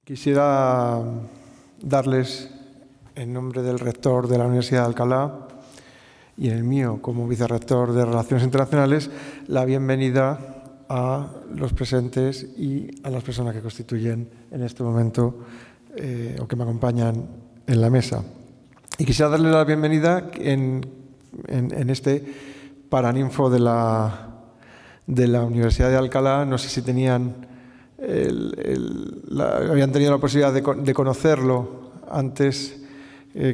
Quisiera darles, en nombre del rector de la Universidad de Alcalá y en el mío como vicerrector de Relaciones Internacionales, la bienvenida a los presentes y a las personas que constituyen en este momento o que me acompañan en la mesa. Y quisiera darles la bienvenida en este Paraninfo de la Universidad de Alcalá. No sé si tenían habían tenido la posibilidad de conocerlo antes.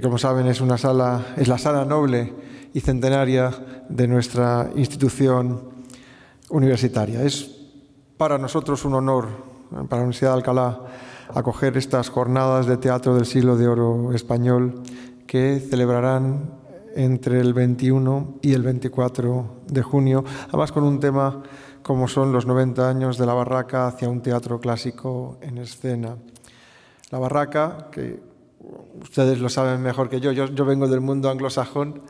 Como saben, es la sala noble y centenaria de nuestra institución universitaria. Es para nosotros un honor, para la Universidad de Alcalá, acoger estas jornadas de teatro del siglo de oro español que celebrarán entre el 21 y el 24 de junio, además con un tema como son los 90 años de la Barraca hacia un teatro clásico en escena. La Barraca, que ustedes lo saben mejor que yo vengo del mundo anglosajón,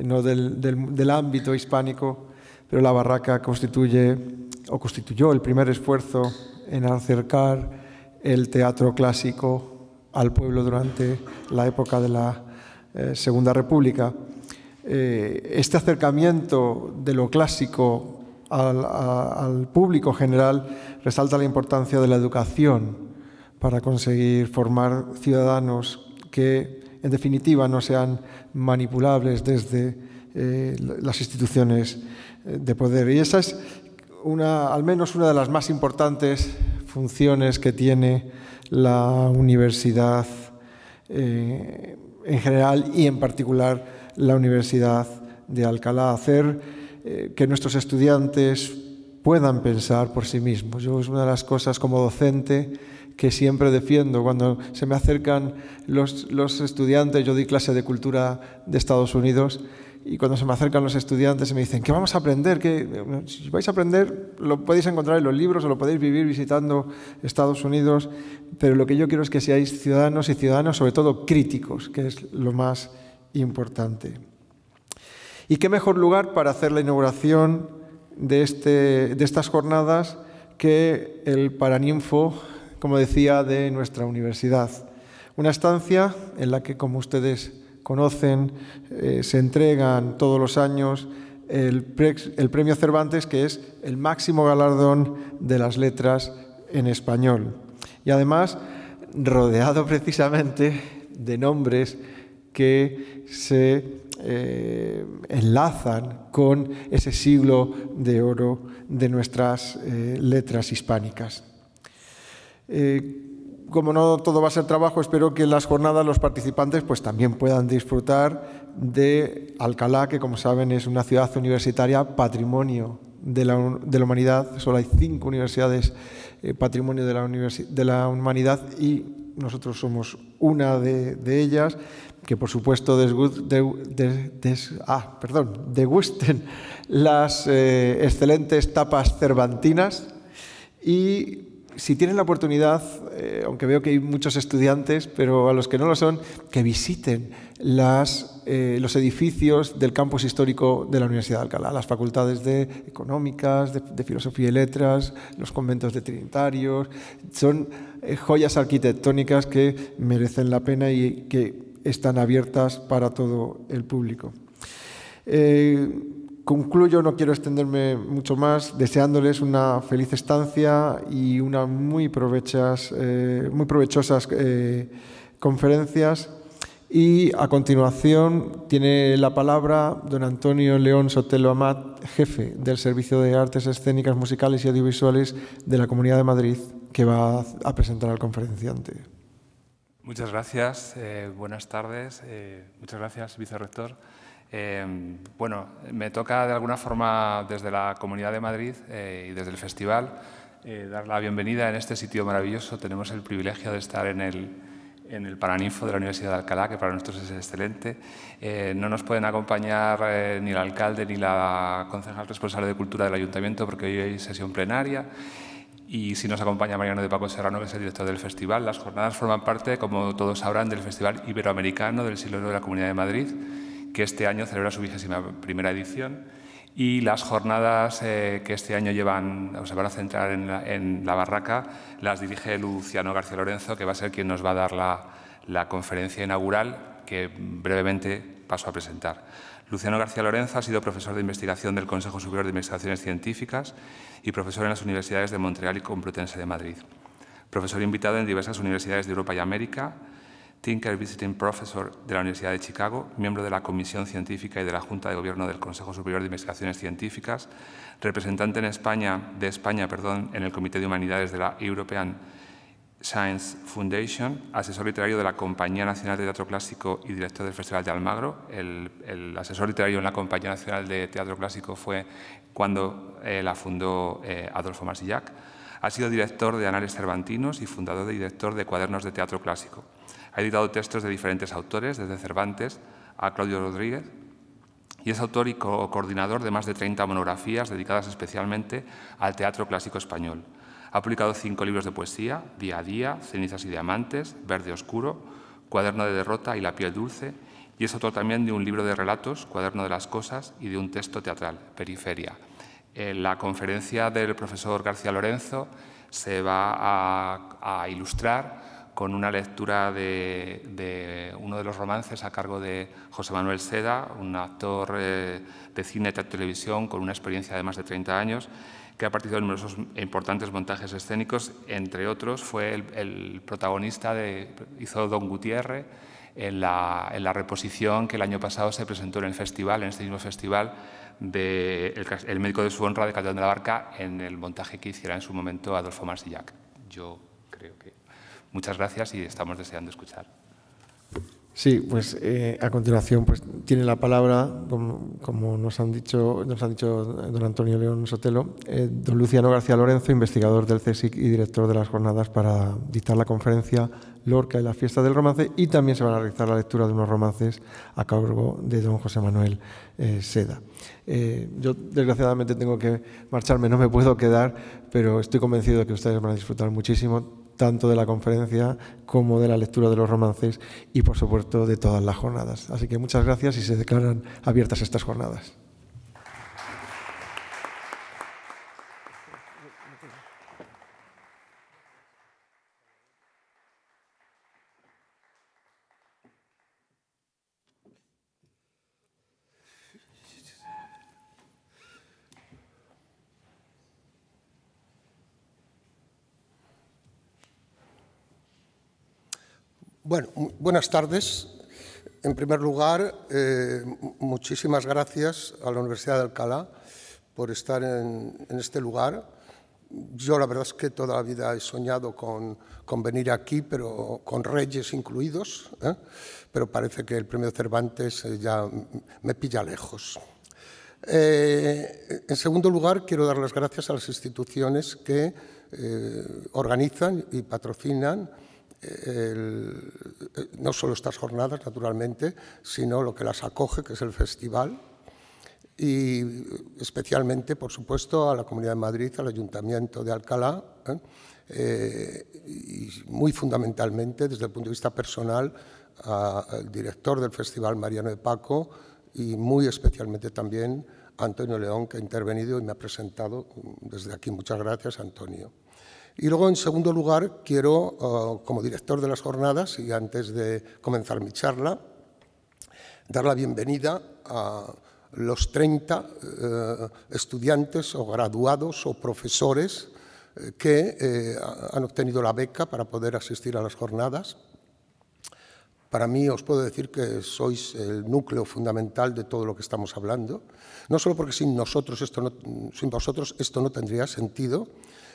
no del ámbito hispánico, pero la Barraca constituyó el primer esfuerzo en acercar el teatro clásico al pueblo durante la época de la Segunda República. Este acercamiento de lo clásico al público general resalta la importancia de la educación para conseguir formar ciudadanos que, en definitiva, no sean manipulables desde las instituciones de poder. Y esa es al menos una de las más importantes funciones que tiene la universidad en general y, en particular, la Universidad de Alcalá, hacer que nuestros estudiantes puedan pensar por sí mismos. Yo es una de las cosas como docente que siempre defiendo. Cuando se me acercan los estudiantes, yo di clase de cultura de Estados Unidos, y cuando se me acercan los estudiantes y me dicen, ¿qué vamos a aprender? Si vais a aprender, lo podéis encontrar en los libros o lo podéis vivir visitando Estados Unidos, pero lo que yo quiero es que seáis ciudadanos y ciudadanas, sobre todo críticos, que es lo más importante. ¿Y qué mejor lugar para hacer la inauguración de estas jornadas que el Paraninfo, como decía, de nuestra universidad? Una estancia en la que, como ustedes conocen, se entregan todos los años el Premio Cervantes, que es el máximo galardón de las letras en español. Y además, rodeado precisamente de nombres que se enlazan con ese siglo de oro de nuestras letras hispánicas. Como no todo va a ser trabajo, espero que en las jornadas los participantes pues también puedan disfrutar de Alcalá, que, como saben, es una ciudad universitaria patrimonio de la humanidad. Solo hay 5 universidades patrimonio de la humanidad y nosotros somos una de ellas. Que, por supuesto, degusten las excelentes tapas cervantinas. Y si tienen la oportunidad, aunque veo que hay muchos estudiantes, pero a los que no lo son, que visiten los edificios del campus histórico de la Universidad de Alcalá, las facultades de Económicas, de Filosofía y Letras, los conventos de Trinitarios. Son joyas arquitectónicas que merecen la pena y que están abiertas para todo el público. Concluyo, no quiero extenderme mucho más, deseándoles una feliz estancia y unas muy provechosas conferencias. Y a continuación tiene la palabra don Antonio León Sotelo Amat, jefe del Servicio de Artes Escénicas, Musicales y Audiovisuales de la Comunidad de Madrid, que va a presentar al conferenciante. Muchas gracias, buenas tardes, muchas gracias, vicerrector. Bueno, me toca de alguna forma desde la Comunidad de Madrid y desde el festival dar la bienvenida en este sitio maravilloso. Tenemos el privilegio de estar en el Paraninfo de la Universidad de Alcalá, que para nosotros es excelente. No nos pueden acompañar ni el alcalde ni la concejal responsable de Cultura del Ayuntamiento porque hoy hay sesión plenaria. Y sí nos acompaña Mariano de Paco Serrano, que es el director del festival. Las jornadas forman parte, como todos sabrán, del Festival Iberoamericano del Siglo de la Comunidad de Madrid, que este año celebra su 21ª edición. Y las jornadas que este año se van a centrar en la barraca, las dirige Luciano García Lorenzo, que va a ser quien nos va a dar la conferencia inaugural, que brevemente paso a presentar. Luciano García Lorenzo ha sido profesor de investigación del Consejo Superior de Investigaciones Científicas y profesor en las universidades de Montreal y Complutense de Madrid. Profesor invitado en diversas universidades de Europa y América, Tinker Visiting Professor de la Universidad de Chicago, miembro de la Comisión Científica y de la Junta de Gobierno del Consejo Superior de Investigaciones Científicas, representante de España, en el Comité de Humanidades de la European Science Foundation, asesor literario de la Compañía Nacional de Teatro Clásico y director del Festival de Almagro. El asesor literario en la Compañía Nacional de Teatro Clásico fue cuando la fundó Adolfo Marsillac. Ha sido director de Anales Cervantinos y fundador y director de Cuadernos de Teatro Clásico. Ha editado textos de diferentes autores, desde Cervantes a Claudio Rodríguez, y es autor y coordinador de más de 30 monografías dedicadas especialmente al teatro clásico español. Ha publicado 5 libros de poesía: Día a Día, Cenizas y Diamantes, Verde Oscuro, Cuaderno de Derrota y La Piel Dulce, y es autor también de un libro de relatos, Cuaderno de las Cosas, y de un texto teatral, Periferia. La conferencia del profesor García Lorenzo se va a ilustrar con una lectura de uno de los romances a cargo de José Manuel Seda, un actor de cine y televisión con una experiencia de más de 30 años, que ha participado en numerosos e importantes montajes escénicos. Entre otros, fue el protagonista hizo Don Gutiérrez en la reposición que el año pasado se presentó en el festival, en este mismo festival, de El médico de su honra, de Calderón de la Barca, en el montaje que hiciera en su momento Adolfo Marsillac. Yo creo que... Muchas gracias y estamos deseando escuchar. Sí, pues a continuación pues, tiene la palabra, como nos han dicho don Antonio León Sotelo, don Luciano García Lorenzo, investigador del CSIC y director de las jornadas, para dictar la conferencia Lorca y la fiesta del romance, y también se van a realizar la lectura de unos romances a cargo de don José Manuel Seda. Yo desgraciadamente tengo que marcharme, no me puedo quedar, pero estoy convencido de que ustedes van a disfrutar muchísimo tanto de la conferencia como de la lectura de los romances y, por supuesto, de todas las jornadas. Así que muchas gracias y se declaran abiertas estas jornadas. Bueno, buenas tardes. En primer lugar, muchísimas gracias a la Universidad de Alcalá por estar en este lugar. Yo la verdad es que toda la vida he soñado con venir aquí, pero con reyes incluidos, pero parece que el premio Cervantes ya me pilla lejos. En segundo lugar, quiero dar las gracias a las instituciones que organizan y patrocinan no solo estas jornadas, naturalmente, sino lo que las acoge, que es el festival, y especialmente, por supuesto, a la Comunidad de Madrid, al Ayuntamiento de Alcalá, y muy fundamentalmente, desde el punto de vista personal, al director del festival, Mariano de Paco, y muy especialmente también a Antonio León, que ha intervenido y me ha presentado. Desde aquí, muchas gracias, Antonio. Y luego, en segundo lugar, quiero, como director de las jornadas, y antes de comenzar mi charla, dar la bienvenida a los 30 estudiantes o graduados o profesores que han obtenido la beca para poder asistir a las jornadas. Para mí os puedo decir que sois el núcleo fundamental de todo lo que estamos hablando, no solo porque sin vosotros esto no tendría sentido,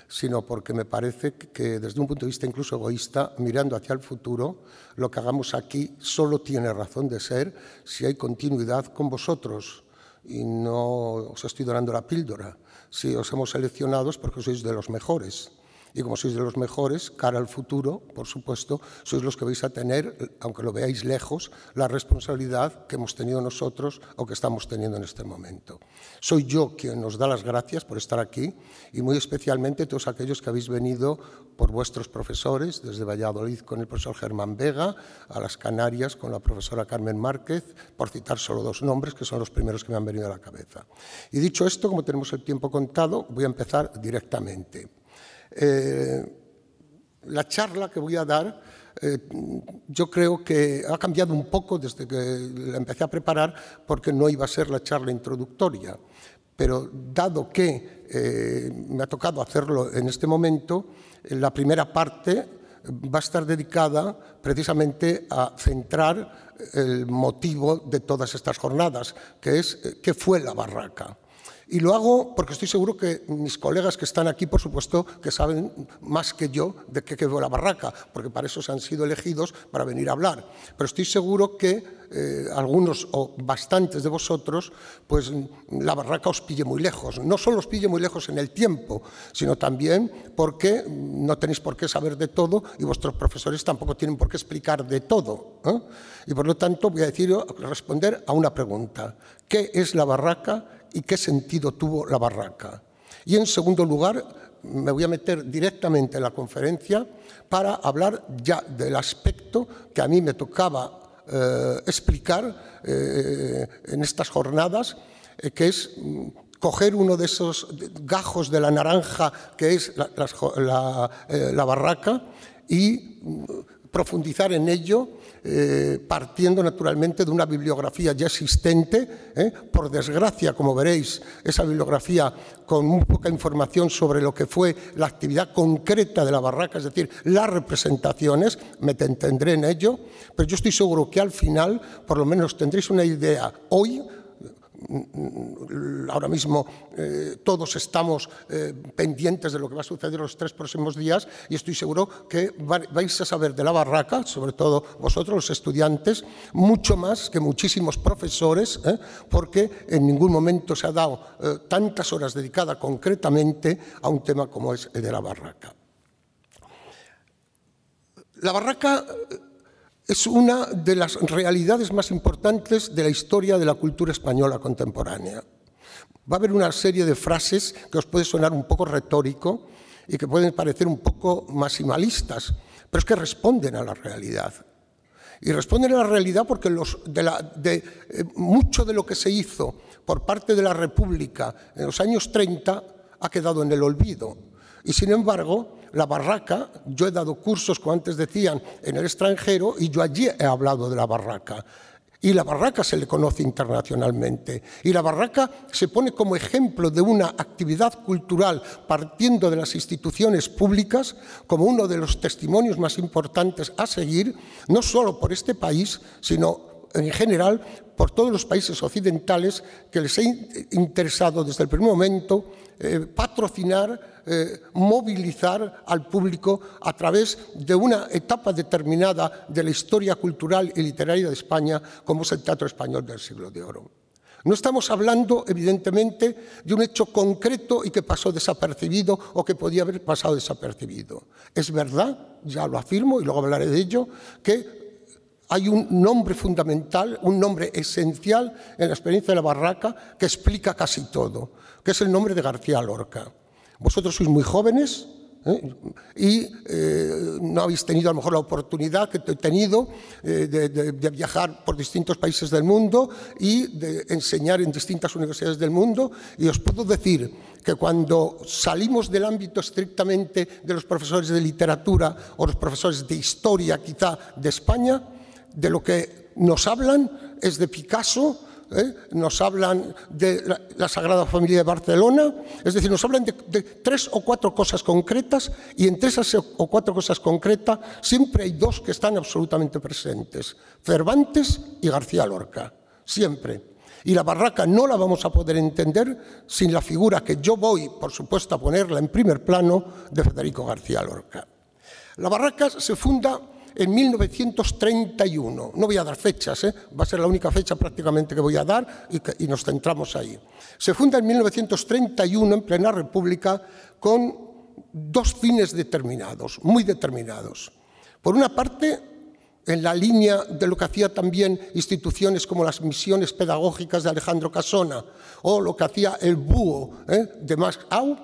sino porque me parece que desde un punto de vista incluso egoísta, mirando hacia el futuro, lo que hagamos aquí solo tiene razón de ser si hay continuidad con vosotros. Y no os estoy donando la píldora. Si os hemos seleccionado es porque sois de los mejores. Y como sois de los mejores, cara al futuro, por supuesto, sois los que vais a tener, aunque lo veáis lejos, la responsabilidad que hemos tenido nosotros o que estamos teniendo en este momento. Soy yo quien os da las gracias por estar aquí y muy especialmente todos aquellos que habéis venido por vuestros profesores, desde Valladolid con el profesor Germán Vega, a las Canarias con la profesora Carmen Márquez, por citar solo dos nombres que son los primeros que me han venido a la cabeza. Y dicho esto, como tenemos el tiempo contado, voy a empezar directamente. La charla que voy a dar yo creo que ha cambiado un poco desde que la empecé a preparar porque no iba a ser la charla introductoria, pero dado que me ha tocado hacerlo en este momento, la primera parte va a estar dedicada precisamente a centrar el motivo de todas estas jornadas, que es ¿qué fue la barraca? Y lo hago porque estoy seguro que mis colegas que están aquí, por supuesto, que saben más que yo de qué fue la barraca, porque para eso se han sido elegidos para venir a hablar. Pero estoy seguro que algunos o bastantes de vosotros, pues la barraca os pille muy lejos. No solo os pille muy lejos en el tiempo, sino también porque no tenéis por qué saber de todo y vuestros profesores tampoco tienen por qué explicar de todo, ¿eh? Y por lo tanto voy a responder a una pregunta. ¿Qué es la barraca y qué sentido tuvo la barraca? Y en segundo lugar, me voy a meter directamente en la conferencia para hablar ya del aspecto que a mí me tocaba explicar en estas jornadas, que es coger uno de esos gajos de la naranja que es la barraca y profundizar en ello, partiendo naturalmente de una bibliografía ya existente. Por desgracia, como veréis, esa bibliografía con muy poca información sobre lo que fue la actividad concreta de la barraca, es decir, las representaciones, me entendré en ello, pero yo estoy seguro que al final, por lo menos tendréis una idea hoy. Ahora mismo todos estamos pendientes de lo que va a suceder los 3 próximos días y estoy seguro que vais a saber de la barraca, sobre todo vosotros los estudiantes, mucho más que muchísimos profesores, porque en ningún momento se ha dado tantas horas dedicadas concretamente a un tema como es el de la barraca. La barraca es una de las realidades más importantes de la historia de la cultura española contemporánea. Va a haber una serie de frases que os puede sonar un poco retórico y que pueden parecer un poco maximalistas, pero es que responden a la realidad. Y responden a la realidad porque mucho de lo que se hizo por parte de la República en los años 30 ha quedado en el olvido. Y sin embargo, la barraca, yo he dado cursos, como antes decían, en el extranjero y yo allí he hablado de la barraca. Y la barraca se le conoce internacionalmente. Y la barraca se pone como ejemplo de una actividad cultural partiendo de las instituciones públicas como uno de los testimonios más importantes a seguir, no solo por este país, sino en general por todos los países occidentales que les ha interesado desde el primer momento patrocinar, movilizar al público a través de una etapa determinada de la historia cultural y literaria de España, como es el Teatro Español del Siglo de Oro. No estamos hablando, evidentemente, de un hecho concreto y que pasó desapercibido o que podía haber pasado desapercibido. Es verdad, ya lo afirmo y luego hablaré de ello, que hay un nombre fundamental, un nombre esencial en la experiencia de la barraca que explica casi todo, que es el nombre de García Lorca. Vosotros sois muy jóvenes y no habéis tenido a lo mejor la oportunidad que he tenido de viajar por distintos países del mundo y de enseñar en distintas universidades del mundo, y os puedo decir que cuando salimos del ámbito estrictamente de los profesores de literatura o los profesores de historia quizá de España, de lo que nos hablan es de Picasso, nos hablan de la Sagrada Familia de Barcelona, es decir, nos hablan de 3 o 4 cosas concretas, y entre esas o 4 cosas concretas siempre hay 2 que están absolutamente presentes: Cervantes y García Lorca, siempre. Y la barraca no la vamos a poder entender sin la figura que yo voy, por supuesto, a ponerla en primer plano, de Federico García Lorca. La barraca se funda en 1931, no voy a dar fechas, va a ser la única fecha prácticamente que voy a dar y nos centramos ahí. Se funda en 1931 en plena República con dos fines determinados, muy determinados. Por una parte, en la línea de lo que hacía también instituciones como las misiones pedagógicas de Alejandro Casona o lo que hacía el Búho de Max Au,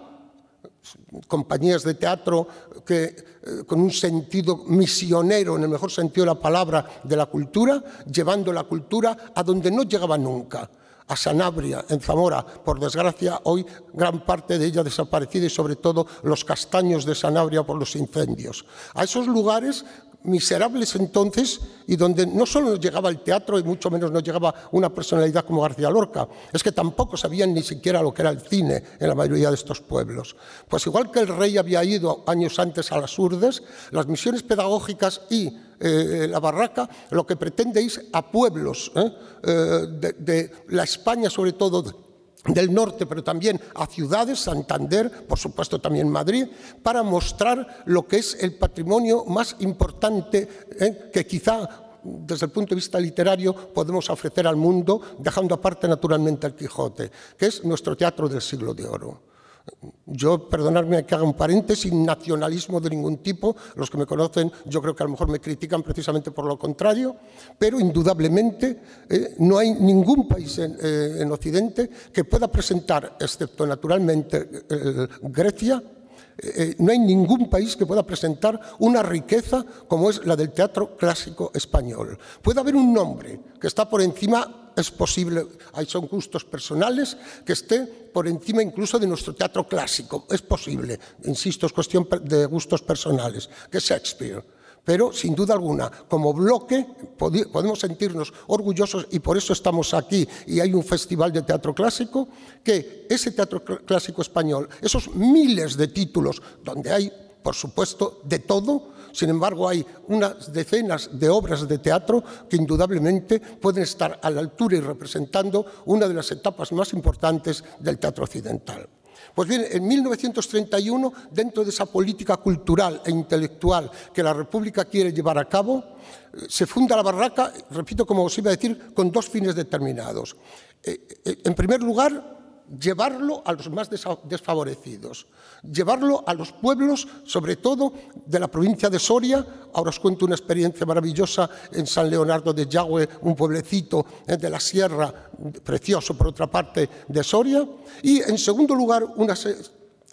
compañías de teatro que con un sentido misionero, en el mejor sentido de la palabra, de la cultura, llevando la cultura a donde no llegaba nunca. A Sanabria, en Zamora, por desgracia, hoy gran parte de ella desaparecida y sobre todo los castaños de Sanabria por los incendios. A esos lugares miserables entonces y donde no solo nos llegaba el teatro y mucho menos nos llegaba una personalidad como García Lorca, es que tampoco sabían ni siquiera lo que era el cine en la mayoría de estos pueblos. Pues igual que el rey había ido años antes a las Urdes, las misiones pedagógicas y la Barraca lo que pretende es a pueblos de la España, sobre todo del norte, pero también a ciudades, Santander, por supuesto también Madrid, para mostrar lo que es el patrimonio más importante que quizá desde el punto de vista literario podemos ofrecer al mundo, dejando aparte naturalmente el Quijote, que es nuestro teatro del siglo de oro. Yo, perdonadme que haga un paréntesis, sin nacionalismo de ningún tipo, los que me conocen yo creo que a lo mejor me critican precisamente por lo contrario, pero indudablemente no hay ningún país en Occidente que pueda presentar, excepto naturalmente Grecia, no hay ningún país que pueda presentar una riqueza como es la del teatro clásico español. Puede haber un nombre que está por encima, es posible, ahí son gustos personales, que esté por encima incluso de nuestro teatro clásico. Es posible, insisto, es cuestión de gustos personales, que es Shakespeare. Pero, sin duda alguna, como bloque podemos sentirnos orgullosos y por eso estamos aquí y hay un festival de teatro clásico, que ese teatro clásico español, esos miles de títulos donde hay, por supuesto, de todo, sin embargo, hay unas decenas de obras de teatro que indudablemente pueden estar a la altura y representando una de las etapas más importantes del teatro occidental. Pues bien, en 1931, dentro de esa política cultural e intelectual que la República quiere llevar a cabo, se funda la Barraca, repito, como os iba a decir, con dos fines determinados. En primer lugar, llevarlo a los más desfavorecidos, llevarlo a los pueblos, sobre todo de la provincia de Soria. Ahora os cuento una experiencia maravillosa en San Leonardo de Yagüe, un pueblecito de la sierra, precioso por otra parte, de Soria. Y en segundo lugar, una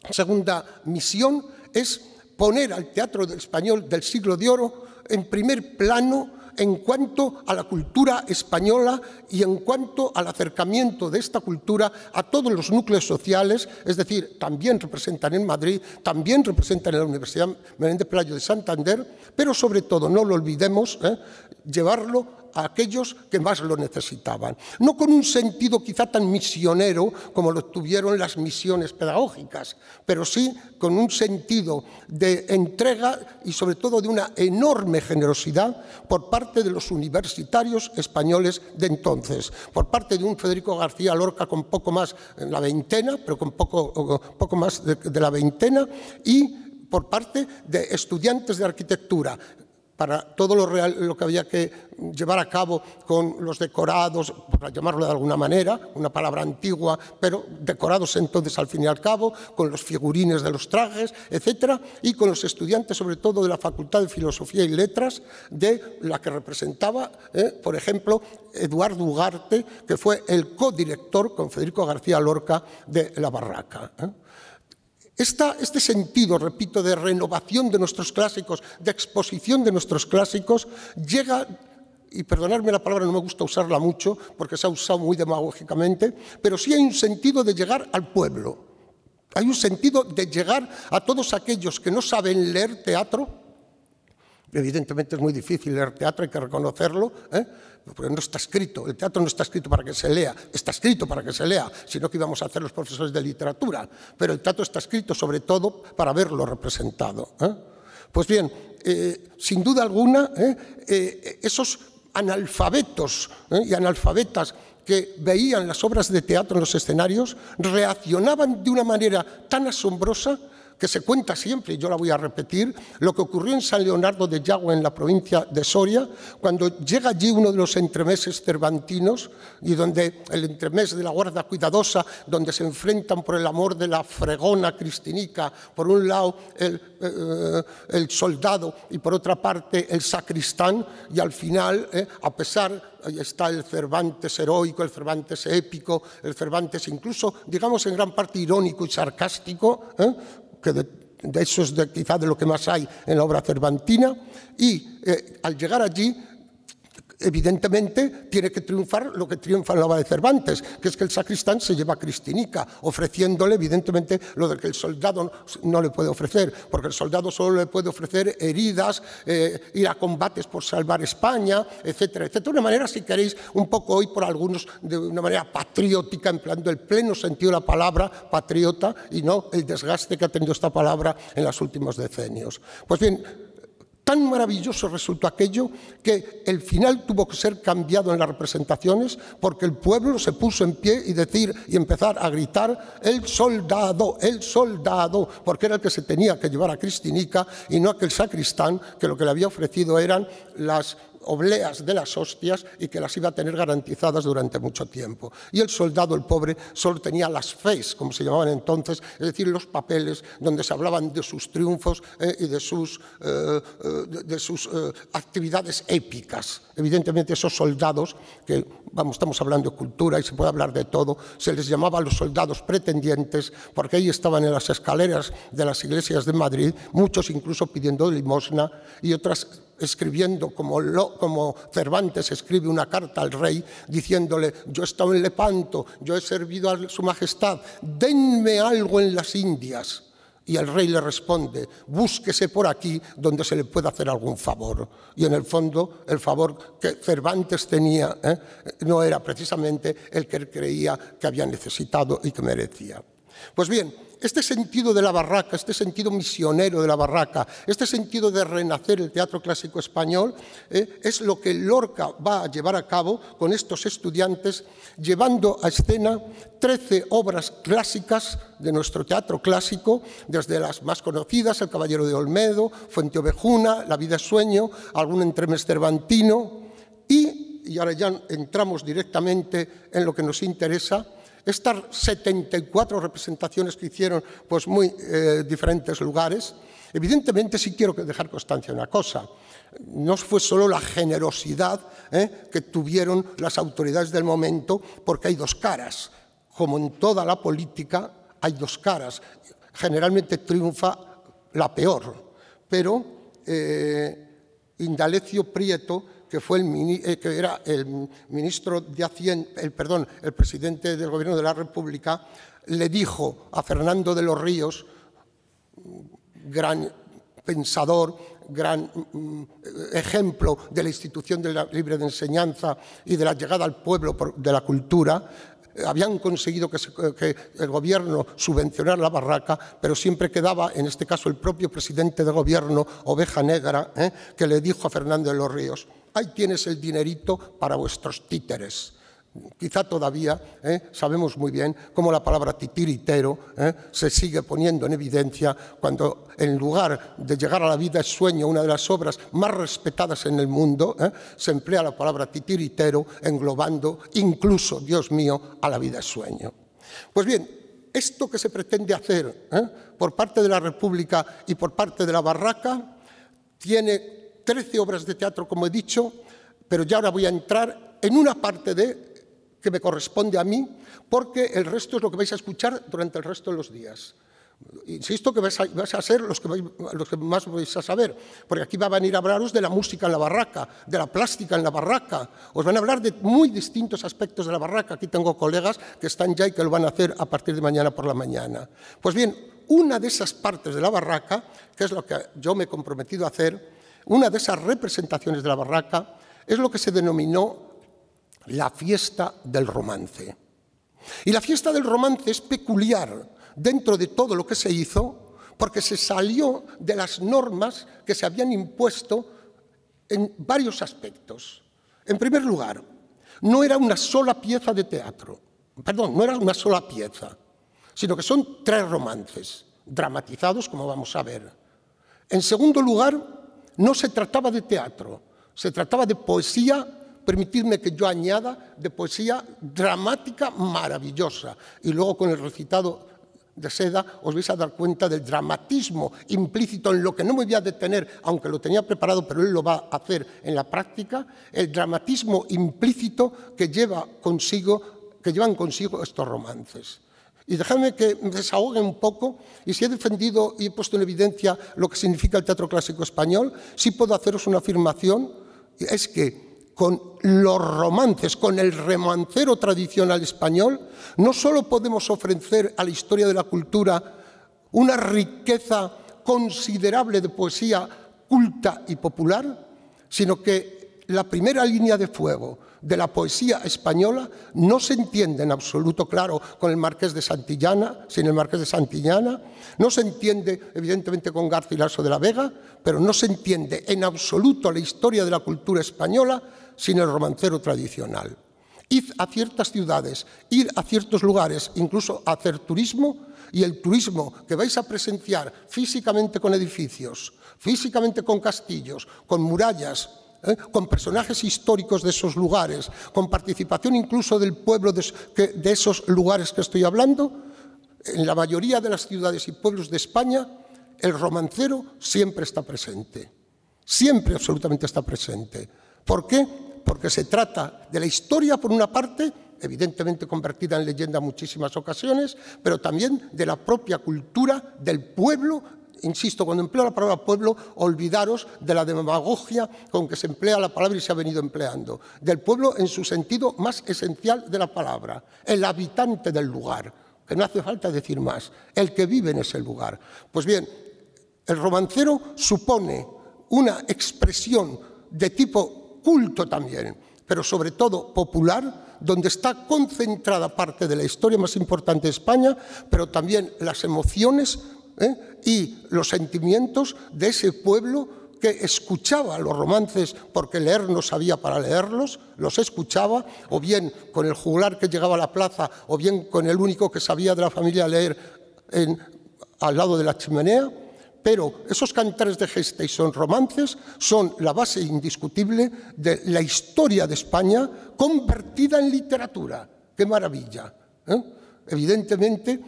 segunda misión es poner al teatro español del siglo de oro en primer plano en cuanto a la cultura española y en cuanto al acercamiento de esta cultura a todos los núcleos sociales, es decir, también representan en Madrid, también representan en la Universidad Menéndez Pelayo de Santander, pero sobre todo, no lo olvidemos, llevarlo a aquellos que más lo necesitaban. No con un sentido quizá tan misionero como lo tuvieron las misiones pedagógicas, pero sí con un sentido de entrega y sobre todo de una enorme generosidad por parte de los universitarios españoles de entonces, por parte de un Federico García Lorca con poco más en la veintena, pero con poco más de la veintena, y por parte de estudiantes de arquitectura, para todo lo que había que llevar a cabo con los decorados, por llamarlo de alguna manera, una palabra antigua, pero decorados entonces al fin y al cabo, con los figurines de los trajes, etcétera, y con los estudiantes, sobre todo de la Facultad de Filosofía y Letras, de la que representaba, por ejemplo, Eduardo Ugarte, que fue el codirector con Federico García Lorca de la Barraca. Este sentido, repito, de renovación de nuestros clásicos, de exposición de nuestros clásicos, llega, y perdonadme la palabra, no me gusta usarla mucho porque se ha usado muy demagógicamente, pero sí hay un sentido de llegar al pueblo. Hay un sentido de llegar a todos aquellos que no saben leer teatro. Evidentemente es muy difícil leer teatro, hay que reconocerlo, porque no está escrito, el teatro no está escrito para que se lea, está escrito para que se lea, sino que íbamos a hacer los profesores de literatura, pero el teatro está escrito sobre todo para verlo representado. Pues bien, sin duda alguna, esos analfabetos y analfabetas que veían las obras de teatro en los escenarios reaccionaban de una manera tan asombrosa que se cuenta siempre, y yo la voy a repetir, lo que ocurrió en San Leonardo de Yagüe, en la provincia de Soria, cuando llega allí uno de los entremeses cervantinos, y donde el entremés de la guarda cuidadosa, donde se enfrentan por el amor de la fregona cristinica, por un lado el soldado y por otra parte el sacristán, y al final, a pesar, ahí está el Cervantes heroico, el Cervantes épico, el Cervantes incluso, digamos, en gran parte irónico y sarcástico, que de eso es quizá de lo que más hay en la obra cervantina, y al llegar allí, evidentemente tiene que triunfar lo que triunfa en la obra de Cervantes, que es que el sacristán se lleva a Cristinica, ofreciéndole evidentemente lo de que el soldado no le puede ofrecer, porque el soldado solo le puede ofrecer heridas, ir a combates por salvar España, etcétera, etcétera. De una manera, si queréis, un poco hoy por algunos de una manera patriótica, empleando el pleno sentido de la palabra patriota y no el desgaste que ha tenido esta palabra en los últimos decenios. Pues bien, tan maravilloso resultó aquello que el final tuvo que ser cambiado en las representaciones porque el pueblo se puso en pie y empezar a gritar el soldado, porque era el que se tenía que llevar a Cristinica y no aquel sacristán que lo que le había ofrecido eran las obleas de las hostias y que las iba a tener garantizadas durante mucho tiempo. Y el soldado, el pobre, solo tenía las fes, como se llamaban entonces, es decir, los papeles donde se hablaban de sus triunfos y de sus actividades épicas. Evidentemente esos soldados, que estamos hablando de cultura y se puede hablar de todo, se les llamaba los soldados pretendientes porque ahí estaban en las escaleras de las iglesias de Madrid, muchos incluso pidiendo limosna y otras escribiendo como Cervantes escribe una carta al rey diciéndole: yo he estado en Lepanto, yo he servido a su majestad, denme algo en las Indias. Y el rey le responde: búsquese por aquí donde se le pueda hacer algún favor. Y en el fondo el favor que Cervantes tenía no era precisamente el que él creía que había necesitado y que merecía. Pues bien, este sentido de la barraca, este sentido misionero de la barraca, este sentido de renacer el teatro clásico español, es lo que Lorca va a llevar a cabo con estos estudiantes, llevando a escena 13 obras clásicas de nuestro teatro clásico, desde las más conocidas, El caballero de Olmedo, Fuenteovejuna, La vida es sueño, algún entremés cervantino, y ahora ya entramos directamente en lo que nos interesa. Estas 74 representaciones que hicieron pues muy diferentes lugares, evidentemente sí quiero dejar constancia de una cosa. No fue solo la generosidad que tuvieron las autoridades del momento, porque hay dos caras. Como en toda la política, hay dos caras. Generalmente triunfa la peor, pero Indalecio Prieto, que era el ministro de Hacienda, el presidente del Gobierno de la República, le dijo a Fernando de los Ríos, gran pensador, gran ejemplo de la institución de la libre de enseñanza y de la llegada al pueblo de la cultura, habían conseguido que el gobierno subvencionara la barraca, pero siempre quedaba, en este caso el propio presidente de gobierno, Oveja Negra, que le dijo a Fernando de los Ríos: ahí tienes el dinerito para vuestros títeres. Quizá todavía sabemos muy bien cómo la palabra titiritero se sigue poniendo en evidencia cuando, en lugar de llegar a La vida es sueño, una de las obras más respetadas en el mundo, se emplea la palabra titiritero englobando incluso, Dios mío, a La vida es sueño. Pues bien, esto que se pretende hacer por parte de la República y por parte de la barraca tiene 13 obras de teatro, como he dicho, pero ya ahora voy a entrar en una parte que me corresponde a mí, porque el resto es lo que vais a escuchar durante el resto de los días. Insisto que vais a ser los que más vais a saber, porque aquí va a venir a hablaros de la música en la barraca, de la plástica en la barraca. Os van a hablar de muy distintos aspectos de la barraca. Aquí tengo colegas que están ya y que lo van a hacer a partir de mañana por la mañana. Pues bien, una de esas partes de la barraca, que es lo que yo me he comprometido a hacer, una de esas representaciones de la barraca, es lo que se denominó la fiesta del romance. Y la fiesta del romance es peculiar dentro de todo lo que se hizo, porque se salió de las normas que se habían impuesto en varios aspectos. En primer lugar, no era una sola pieza de teatro, no era una sola pieza, sino que son 3 romances. dramatizados, como vamos a ver. En segundo lugar, no se trataba de teatro, se trataba de poesía, permitidme que yo añada, de poesía dramática maravillosa. Y luego con el recitado de Seda os vais a dar cuenta del dramatismo implícito en lo que no me voy a detener, aunque lo tenía preparado, pero él lo va a hacer en la práctica, el dramatismo implícito que llevan consigo estos romances. Y dejadme que me desahogue un poco, y si he defendido y he puesto en evidencia lo que significa el teatro clásico español, sí puedo haceros una afirmación, y es que con los romances, con el romancero tradicional español, no solo podemos ofrecer a la historia de la cultura una riqueza considerable de poesía culta y popular, sino que la primera línea de fuego de la poesía española no se entiende en absoluto, claro, con el Marqués de Santillana, sin el Marqués de Santillana, no se entiende evidentemente con Garcilaso de la Vega, pero no se entiende en absoluto la historia de la cultura española sin el romancero tradicional. Id a ciertas ciudades, id a ciertos lugares, incluso a hacer turismo, y el turismo que vais a presenciar físicamente con edificios, físicamente con castillos, con murallas, con personajes históricos de esos lugares, con participación incluso del pueblo de esos lugares que estoy hablando, en la mayoría de las ciudades y pueblos de España, el romancero siempre está presente. Siempre absolutamente está presente. ¿Por qué? Porque se trata de la historia, por una parte, evidentemente convertida en leyenda en muchísimas ocasiones, pero también de la propia cultura del pueblo. Insisto, cuando empleo la palabra pueblo, olvidaros de la demagogia con que se emplea la palabra y se ha venido empleando. Del pueblo en su sentido más esencial de la palabra, el habitante del lugar, que no hace falta decir más, el que vive en ese lugar. Pues bien, el romancero supone una expresión de tipo culto también, pero sobre todo popular, donde está concentrada parte de la historia más importante de España, pero también las emociones y los sentimientos de ese pueblo que escuchaba los romances porque leer no sabía para leerlos, los escuchaba, o bien con el juglar que llegaba a la plaza, o bien con el único que sabía de la familia leer al lado de la chimenea. Pero esos cantares de gesta y son romances son la base indiscutible de la historia de España convertida en literatura. ¡Qué maravilla! Evidentemente,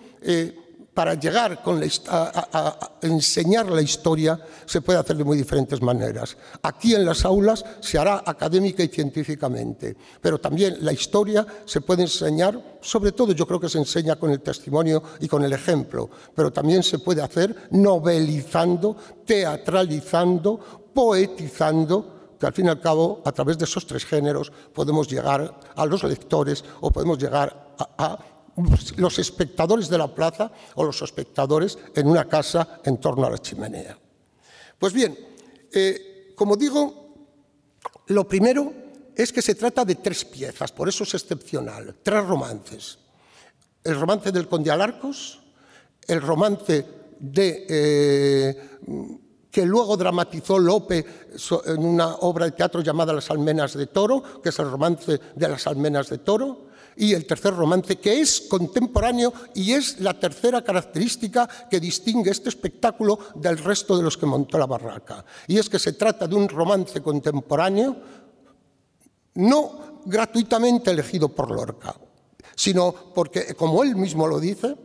para llegar a enseñar la historia se puede hacer de muy diferentes maneras. Aquí en las aulas se hará académica y científicamente, pero también la historia se puede enseñar, sobre todo yo creo que se enseña con el testimonio y con el ejemplo, pero también se puede hacer novelizando, teatralizando, poetizando, que al fin y al cabo, a través de esos tres géneros, podemos llegar a los lectores o podemos llegar a los espectadores de la plaza o los espectadores en una casa en torno a la chimenea. Pues bien, como digo, lo primero es que se trata de tres piezas, por eso es excepcional, tres romances. El romance del Conde Alarcos, el romance que luego dramatizó Lope en una obra de teatro llamada Las Almenas de Toro, que es el romance de las Almenas de Toro, y el tercer romance, que es contemporáneo y es la tercera característica que distingue este espectáculo del resto de los que montó la Barraca. Y es que se trata de un romance contemporáneo, no gratuitamente elegido por Lorca, sino porque, como él mismo lo dice,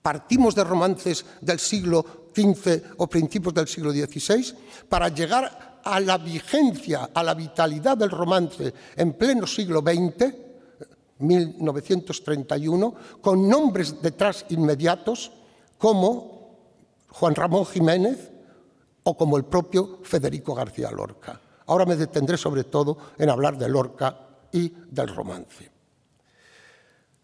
partimos de romances del siglo XV o principios del siglo XVI para llegar a la vigencia, a la vitalidad del romance en pleno siglo XX, 1931, con nombres detrás inmediatos como Juan Ramón Jiménez o como el propio Federico García Lorca. Ahora me detendré sobre todo en hablar de Lorca y del romance.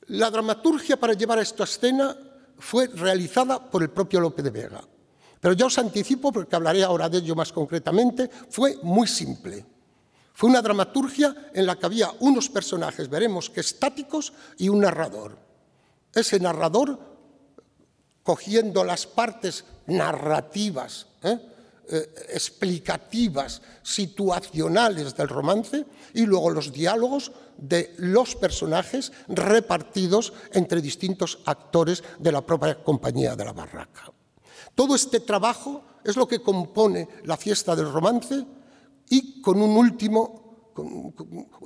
La dramaturgia para llevar a esta escena fue realizada por el propio Lope de Vega, pero ya os anticipo, porque hablaré ahora de ello más concretamente, fue muy simple. Fue una dramaturgia en la que había unos personajes, veremos que estáticos, y un narrador. Ese narrador, cogiendo las partes narrativas explicativas, situacionales del romance, y luego los diálogos de los personajes repartidos entre distintos actores de la propia compañía de la barraca. Todo este trabajo es lo que compone la fiesta del romance, y con un último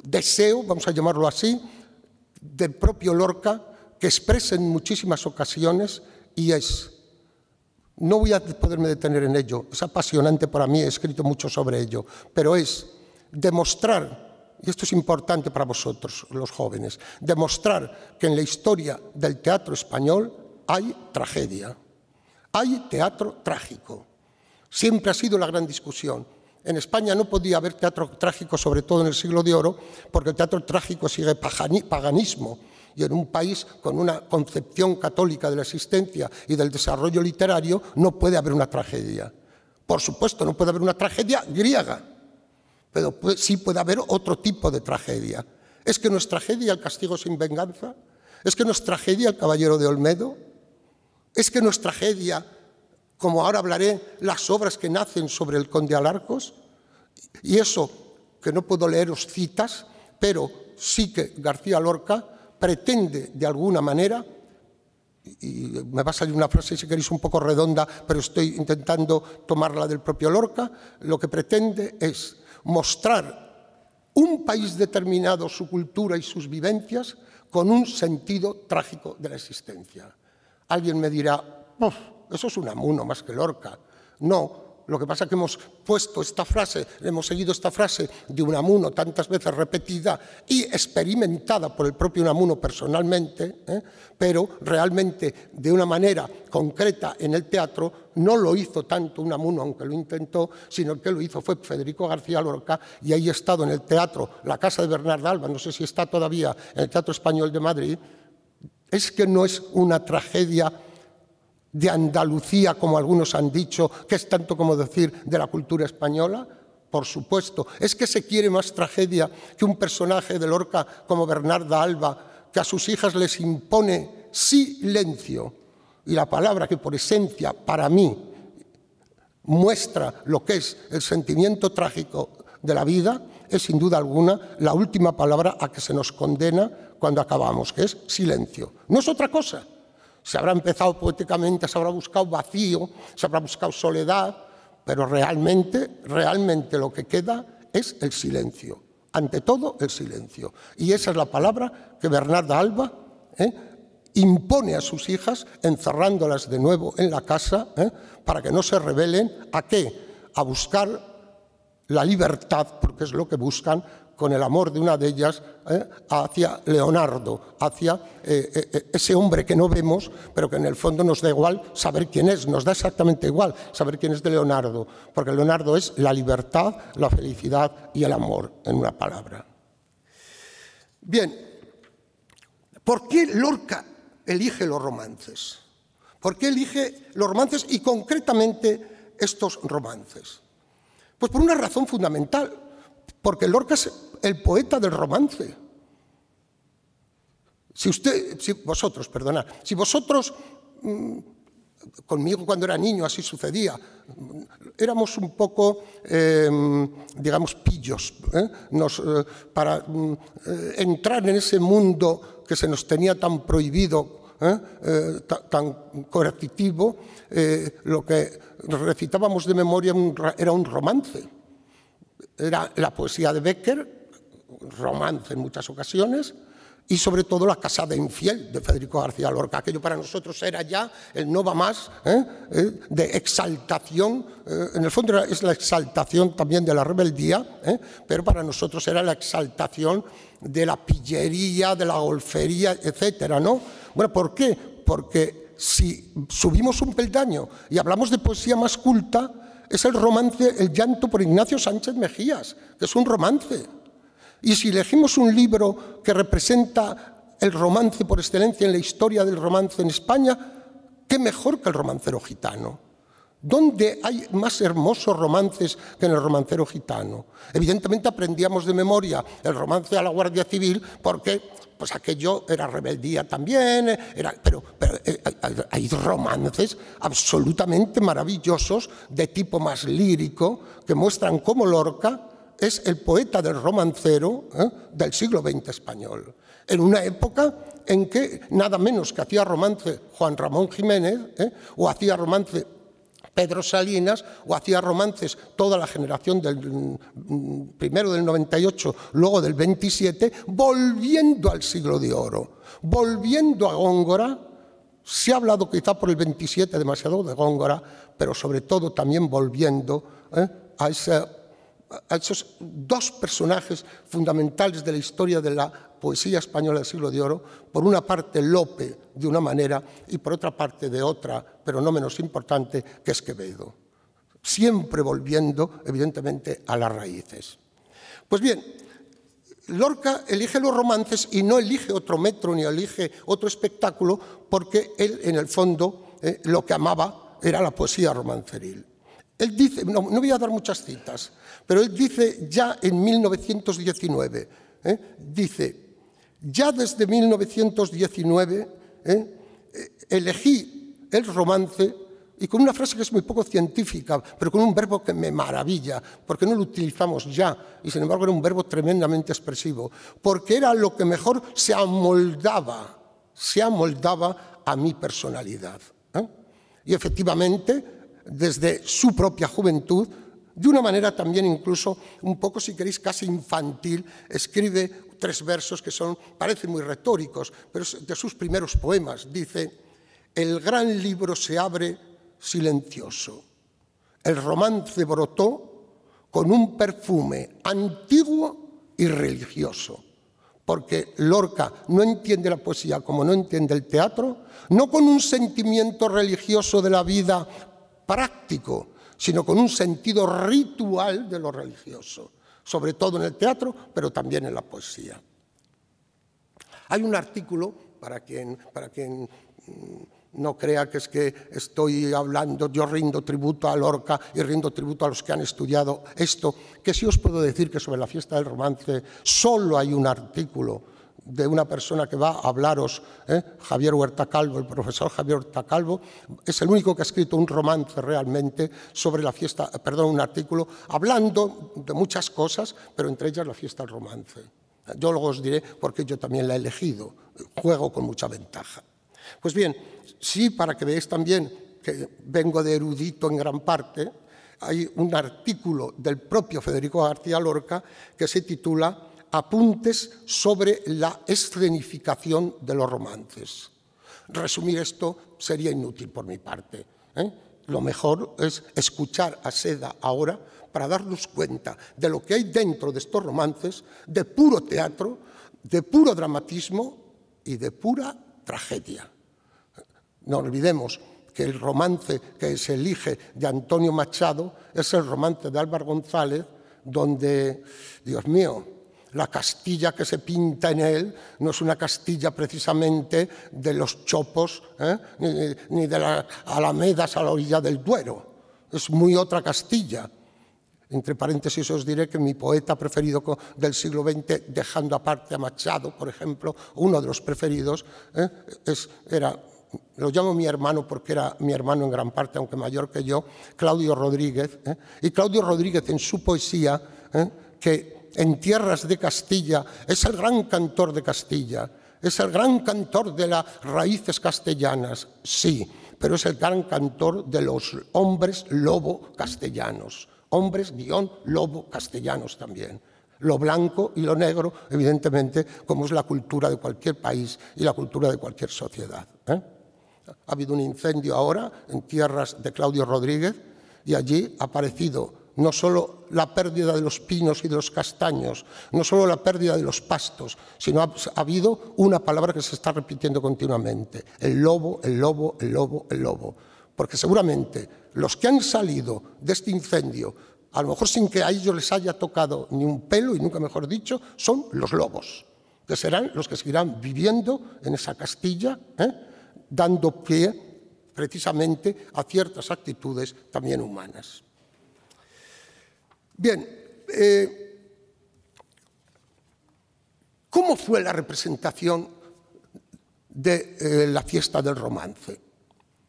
deseo, vamos a llamarlo así, del propio Lorca, que expresa en muchísimas ocasiones, y es: no voy a poderme detener en ello, es apasionante para mí, he escrito mucho sobre ello, pero es demostrar, y esto es importante para vosotros, los jóvenes, demostrar que en la historia del teatro español hay tragedia, hay teatro trágico. Siempre ha sido la gran discusión. En España no podía haber teatro trágico, sobre todo en el siglo de oro, porque el teatro trágico sigue paganismo. Y en un país con una concepción católica de la existencia y del desarrollo literario no puede haber una tragedia. Por supuesto, no puede haber una tragedia griega, pero sí puede haber otro tipo de tragedia. ¿Es que no es tragedia El castigo sin venganza? ¿Es que no es tragedia El caballero de Olmedo? ¿Es que no es tragedia, como ahora hablaré, las obras que nacen sobre el conde Alarcos? Y eso, que no puedo leeros citas, pero sí que García Lorca pretende, de alguna manera, y me va a salir una frase, si queréis, un poco redonda, pero estoy intentando tomarla del propio Lorca, lo que pretende es mostrar un país determinado, su cultura y sus vivencias, con un sentido trágico de la existencia. Alguien me dirá: eso es Unamuno más que Lorca. No. Lo que pasa es que hemos puesto esta frase, hemos seguido esta frase de Unamuno tantas veces repetida y experimentada por el propio Unamuno personalmente, pero realmente de una manera concreta en el teatro no lo hizo tanto Unamuno, aunque lo intentó, sino el que lo hizo fue Federico García Lorca, y ahí ha estado en el teatro, la casa de Bernarda Alba, no sé si está todavía en el Teatro Español de Madrid. Es que no es una tragedia de Andalucía, como algunos han dicho, que es tanto como decir de la cultura española. Por supuesto, es que se quiere más tragedia que un personaje de Lorca como Bernarda Alba, que a sus hijas les impone silencio, y la palabra que por esencia para mí muestra lo que es el sentimiento trágico de la vida, es sin duda alguna la última palabra a que se nos condena cuando acabamos, que es silencio. No es otra cosa. Se habrá empezado poéticamente, se habrá buscado vacío, se habrá buscado soledad, pero realmente lo que queda es el silencio. Ante todo, el silencio. Y esa es la palabra que Bernarda Alba impone a sus hijas, encerrándolas de nuevo en la casa, para que no se rebelen. ¿A qué? A buscar la libertad, porque es lo que buscan, con el amor de una de ellas hacia Leonardo, hacia ese hombre que no vemos, pero que en el fondo nos da igual saber quién es, nos da exactamente igual saber quién es de Leonardo, porque Leonardo es la libertad, la felicidad y el amor, en una palabra. Bien, ¿por qué Lorca elige los romances? ¿Por qué elige los romances y concretamente estos romances? Pues por una razón fundamental, porque Lorca es el poeta del romance. Si vosotros, conmigo cuando era niño así sucedía, éramos un poco, digamos, pillos, para entrar en ese mundo que se nos tenía tan prohibido, tan coercitivo, lo que recitábamos de memoria era un romance. Era la poesía de Bécquer, romance en muchas ocasiones, y sobre todo La casada infiel de Federico García Lorca. Aquello para nosotros era ya el no va más, de exaltación, en el fondo es la exaltación también de la rebeldía, pero para nosotros era la exaltación de la pillería, de la golfería, etcétera, ¿no? Bueno, ¿por qué? Porque si subimos un peldaño y hablamos de poesía más culta, es el romance El llanto por Ignacio Sánchez Mejías, que es un romance. Y si elegimos un libro que representa el romance por excelencia en la historia del romance en España, ¿qué mejor que El romancero gitano? ¿Dónde hay más hermosos romances que en el romancero gitano? Evidentemente aprendíamos de memoria el romance a la Guardia Civil porque pues aquello era rebeldía también, pero hay romances absolutamente maravillosos de tipo más lírico que muestran cómo Lorca es el poeta del romancero del siglo XX español. En una época en que nada menos que hacía romance Juan Ramón Jiménez o hacía romance Pedro Salinas o hacía romances toda la generación primero del 98, luego del 27, volviendo al siglo de oro, volviendo a Góngora. Se ha hablado quizá por el 27 demasiado de Góngora, pero sobre todo también volviendo a esos dos personajes fundamentales de la historia de la poesía española del siglo de oro, por una parte Lope de una manera y por otra parte de otra, pero no menos importante, que es Quevedo. Siempre volviendo, evidentemente, a las raíces. Pues bien, Lorca elige los romances y no elige otro metro ni elige otro espectáculo porque él, en el fondo, lo que amaba era la poesía romanceril. Él dice, no voy a dar muchas citas, pero él dice ya en 1919, dice, ya desde 1919 elegí el romance, y con una frase que es muy poco científica, pero con un verbo que me maravilla, porque no lo utilizamos ya, y sin embargo era un verbo tremendamente expresivo, porque era lo que mejor se amoldaba a mi personalidad. Y efectivamente, desde su propia juventud, de una manera también incluso un poco, si queréis, casi infantil, escribe 3 versos que parecen muy retóricos, pero de sus primeros poemas. Dice, el gran libro se abre silencioso, el romance brotó con un perfume antiguo y religioso, porque Lorca no entiende la poesía como no entiende el teatro, no con un sentimiento religioso de la vida práctico, sino con un sentido ritual de lo religioso, sobre todo en el teatro, pero también en la poesía. Hay un artículo, para quien no crea que es que estoy hablando, yo rindo tributo a Lorca y rindo tributo a los que han estudiado esto, que sí os puedo decir que sobre la fiesta del romance solo hay un artículo de una persona que va a hablaros, Javier Huerta Calvo, el profesor Javier Huerta Calvo, es el único que ha escrito un romance realmente sobre la fiesta, perdón, un artículo hablando de muchas cosas, pero entre ellas la fiesta del romance. Yo luego os diré por qué yo también la he elegido, juego con mucha ventaja. Pues bien, sí, para que veáis también que vengo de erudito en gran parte, hay un artículo del propio Federico García Lorca que se titula Apuntes sobre la escenificación de los romances. Resumir esto sería inútil por mi parte. Lo mejor es escuchar a Seda ahora para darnos cuenta de lo que hay dentro de estos romances, de puro teatro, de puro dramatismo y de pura tragedia. No olvidemos que el romance que se elige de Antonio Machado es el romance de Álvaro González, donde, Dios mío, la Castilla que se pinta en él no es una Castilla precisamente de los chopos, ni de las alamedas a la orilla del Duero. Es muy otra Castilla. Entre paréntesis os diré que mi poeta preferido del siglo XX, dejando aparte a Machado, por ejemplo, uno de los preferidos, lo llamo mi hermano porque era mi hermano en gran parte, aunque mayor que yo, Claudio Rodríguez. Y Claudio Rodríguez en su poesía, que en tierras de Castilla es el gran cantor de Castilla, es el gran cantor de las raíces castellanas, sí, pero es el gran cantor de los hombres lobo castellanos, hombres-lobo castellanos también. Lo blanco y lo negro, evidentemente, como es la cultura de cualquier país y la cultura de cualquier sociedad. Ha habido un incendio ahora en tierras de Claudio Rodríguez y allí ha aparecido no solo la pérdida de los pinos y de los castaños, no solo la pérdida de los pastos, sino ha habido una palabra que se está repitiendo continuamente, el lobo, el lobo, el lobo, el lobo. Porque seguramente los que han salido de este incendio, a lo mejor sin que a ellos les haya tocado ni un pelo, y nunca mejor dicho, son los lobos, que serán los que seguirán viviendo en esa Castilla, dando pie precisamente a ciertas actitudes también humanas. Bien, ¿cómo fue la representación de la fiesta del romance?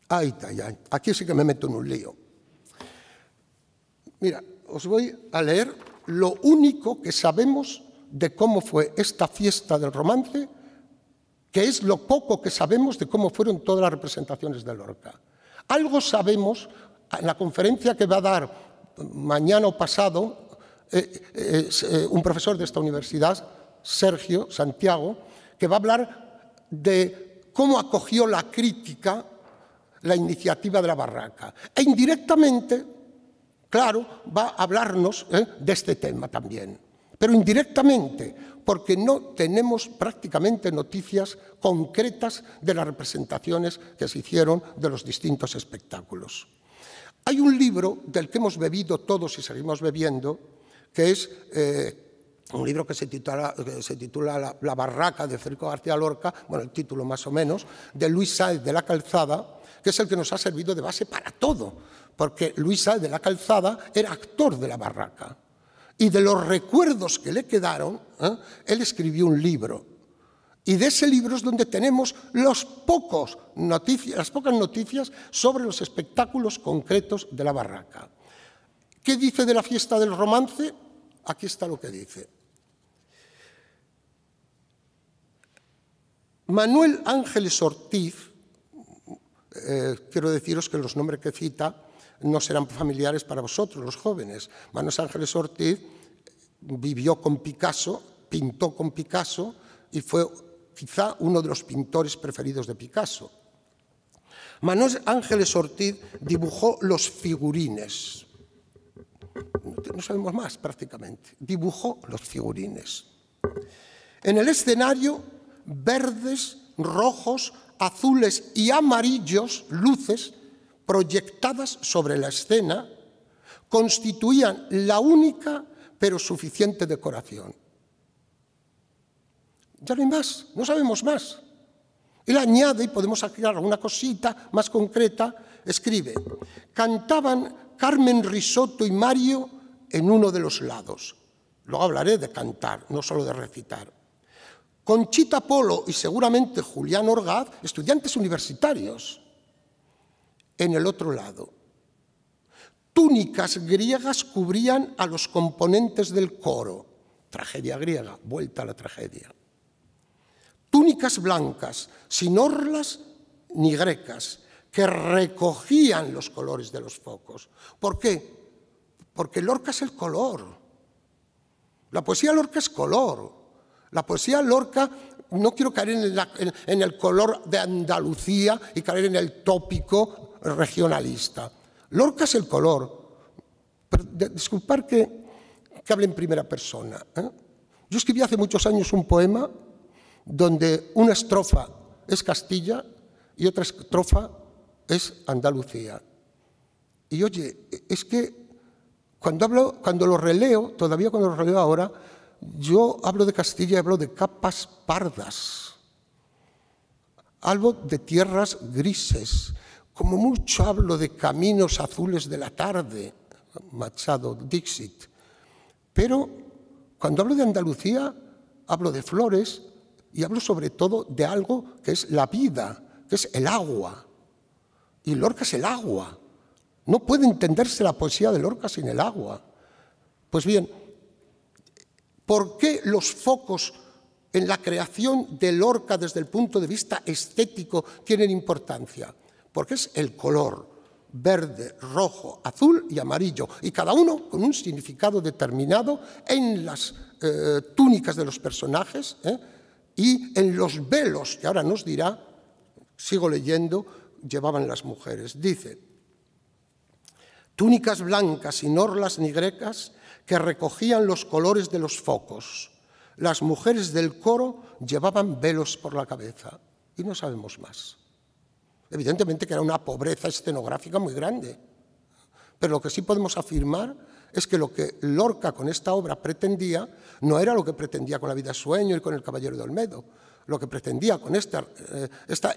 Ay, aquí sí que me meto en un lío. Mira, os voy a leer lo único que sabemos de cómo fue esta fiesta del romance, que es lo poco que sabemos de cómo fueron todas las representaciones de Lorca. Algo sabemos en la conferencia que va a dar mañana o pasado un profesor de esta universidad, Sergio Santiago, que va a hablar de cómo acogió la crítica la iniciativa de la barraca. E indirectamente, claro, va a hablarnos de este tema también. Pero indirectamente, porque no tenemos prácticamente noticias concretas de las representaciones que se hicieron de los distintos espectáculos. Hay un libro del que hemos bebido todos y seguimos bebiendo, que es un libro que se titula La barraca de Federico García Lorca, bueno, el título más o menos, de Luis Sáez de la Calzada, que es el que nos ha servido de base para todo, porque Luis Sáez de la Calzada era actor de la barraca. Y de los recuerdos que le quedaron, él escribió un libro. Y de ese libro es donde tenemos las pocas noticias sobre los espectáculos concretos de la barraca. ¿Qué dice de la fiesta del romance? Aquí está lo que dice. Manuel Ángeles Ortiz, quiero deciros que los nombres que cita no serán familiares para vosotros, los jóvenes. Manuel Ángeles Ortiz vivió con Picasso, pintó con Picasso y fue quizá uno de los pintores preferidos de Picasso. Manuel Ángeles Ortiz dibujó los figurines. No sabemos más prácticamente. Dibujó los figurines. En el escenario, verdes, rojos, azules y amarillos, luces proyectadas sobre la escena, constituían la única pero suficiente decoración. Ya no hay más, no sabemos más. Él añade, y podemos agregar alguna cosita más concreta, escribe: cantaban Carmen Risotto y Mario en uno de los lados. Luego hablaré de cantar, no solo de recitar. Conchita Polo y seguramente Julián Orgaz, estudiantes universitarios, en el otro lado. Túnicas griegas cubrían a los componentes del coro. Tragedia griega, vuelta a la tragedia. Túnicas blancas, sin orlas ni grecas, que recogían los colores de los focos. ¿Por qué? Porque Lorca es el color. La poesía Lorca es color. La poesía Lorca, no quiero caer en el color de Andalucía y caer en el tópico regionalista. Lorca es el color. Pero disculpad que hable en primera persona. Yo escribí hace muchos años un poema donde una estrofa es Castilla y otra estrofa es Andalucía. Y oye, es que cuando lo releo, todavía cuando lo releo ahora, yo hablo de Castilla y hablo de capas pardas. Hablo de tierras grises. Como mucho hablo de caminos azules de la tarde, Machado, Dixit. Pero cuando hablo de Andalucía, hablo de flores y hablo sobre todo de algo que es la vida, que es el agua. Y Lorca es el agua. No puede entenderse la poesía de Lorca sin el agua. Pues bien, ¿por qué los focos en la creación de Lorca desde el punto de vista estético tienen importancia? Porque es el color, verde, rojo, azul y amarillo, y cada uno con un significado determinado en las túnicas de los personajes y en los velos, que ahora nos dirá, sigo leyendo, llevaban las mujeres. Dice: túnicas blancas sin orlas ni grecas que recogían los colores de los focos. Las mujeres del coro llevaban velos por la cabeza. Y no sabemos más. Evidentemente que era una pobreza escenográfica muy grande. Pero lo que sí podemos afirmar es que lo que Lorca con esta obra pretendía no era lo que pretendía con La vida es sueño y con El caballero de Olmedo. lo que pretendía con esta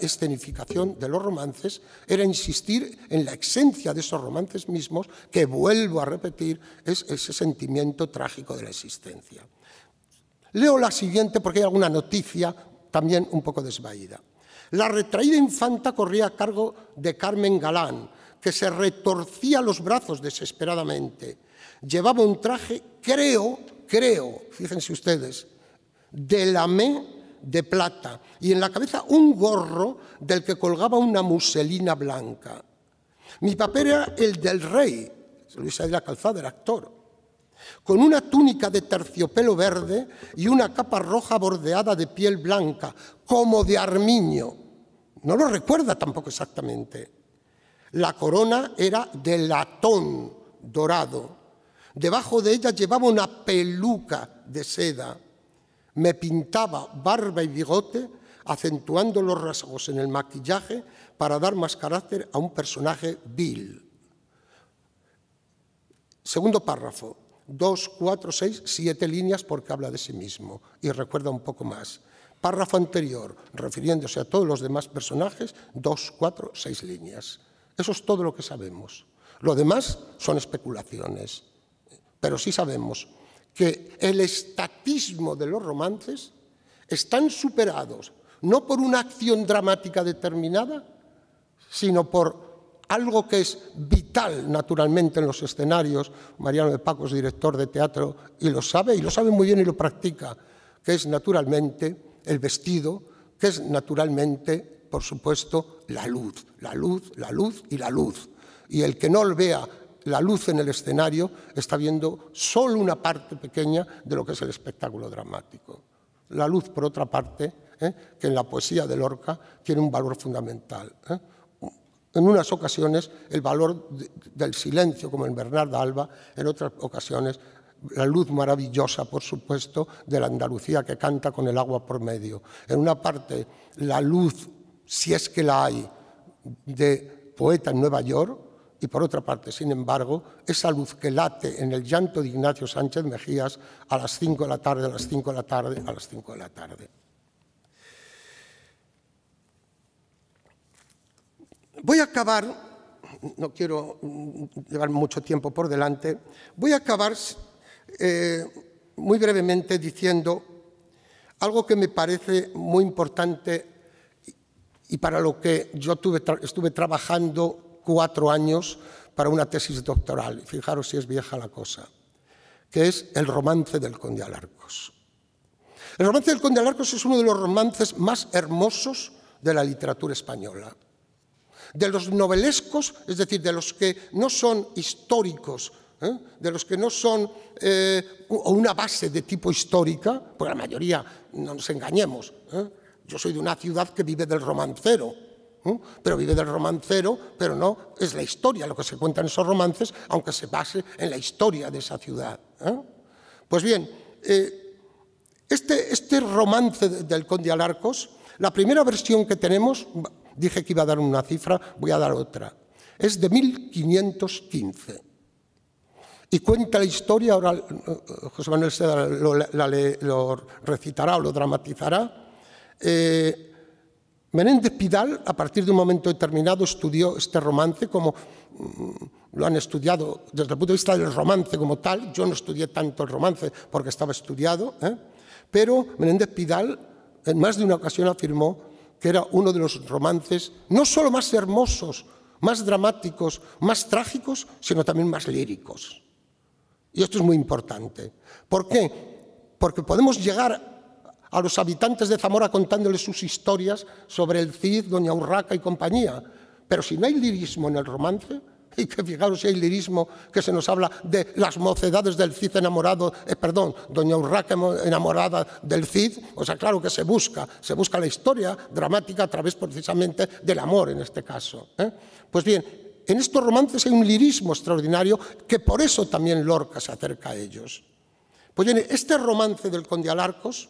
escenificación de los romances era insistir en la esencia de esos romances mismos, que, vuelvo a repetir, es ese sentimiento trágico de la existencia. Leo la siguiente porque hay alguna noticia también un poco desvaída. La retraída infanta corría a cargo de Carmen Galán, que se retorcía los brazos desesperadamente. Llevaba un traje, creo, fíjense ustedes, de lamé de plata, y en la cabeza un gorro del que colgaba una muselina blanca. Mi papel era el del rey, Luis de la Calzada, el actor, con una túnica de terciopelo verde y una capa roja bordeada de piel blanca, como de armiño. No lo recuerda tampoco exactamente. La corona era de latón dorado. Debajo de ella llevaba una peluca de seda. Me pintaba barba y bigote, acentuando los rasgos en el maquillaje para dar más carácter a un personaje vil. Segundo párrafo, 2, 4, 6, 7 líneas porque habla de sí mismo y recuerda un poco más. Párrafo anterior, refiriéndose a todos los demás personajes, 2, 4, 6 líneas. Eso es todo lo que sabemos. Lo demás son especulaciones. Pero sí sabemos que el estatismo de los romances están superados no por una acción dramática determinada, sino por algo que es vital naturalmente en los escenarios. Mariano de Paco es director de teatro y lo sabe muy bien y lo practica, que es naturalmente el vestido, que es naturalmente, por supuesto, la luz, la luz, la luz y la luz. Y el que no vea la luz en el escenario está viendo solo una parte pequeña de lo que es el espectáculo dramático. La luz, por otra parte, que en la poesía de Lorca tiene un valor fundamental. En unas ocasiones el valor del silencio, como en Bernarda Alba, en otras ocasiones la luz maravillosa, por supuesto, de la Andalucía que canta con el agua por medio. En una parte la luz, si es que la hay, de Poeta en Nueva York, y por otra parte, sin embargo, esa luz que late en el llanto de Ignacio Sánchez Mejías a las 5 de la tarde, a las 5 de la tarde, a las 5 de la tarde. Voy a acabar, no quiero llevar mucho tiempo por delante, voy a acabar muy brevemente diciendo algo que me parece muy importante y para lo que yo estuve trabajando 4 años para una tesis doctoral. Fijaros si es vieja la cosa, que es el romance del Conde Alarcos. El romance del Conde Alarcos es uno de los romances más hermosos de la literatura española. De los novelescos, es decir, de los que no son históricos, de los que no son una base de tipo histórica, porque la mayoría, no nos engañemos, yo soy de una ciudad que vive del romancero, pero vive del romancero, pero no es la historia lo que se cuenta en esos romances, aunque se base en la historia de esa ciudad. Pues bien, este romance del Conde Alarcos, la primera versión que tenemos, dije que iba a dar una cifra, voy a dar otra, es de 1515. Y cuenta la historia, ahora José Manuel Seda lo recitará o lo dramatizará. Menéndez Pidal, a partir de un momento determinado, estudió este romance como lo han estudiado desde el punto de vista del romance como tal. Yo no estudié tanto el romance porque estaba estudiado, pero Menéndez Pidal en más de una ocasión afirmó que era uno de los romances no solo más hermosos, más dramáticos, más trágicos, sino también más líricos. Y esto es muy importante. ¿Por qué? Porque podemos llegar a los habitantes de Zamora contándoles sus historias sobre el Cid, Doña Urraca y compañía. Pero si no hay lirismo en el romance, y que fijaros si hay lirismo que se nos habla de las mocedades del Cid enamorado, Doña Urraca enamorada del Cid, o sea, claro que se busca la historia dramática a través precisamente del amor en este caso. Pues bien, en estos romances hay un lirismo extraordinario que por eso también Lorca se acerca a ellos. Pues bien, este romance del Conde Alarcos,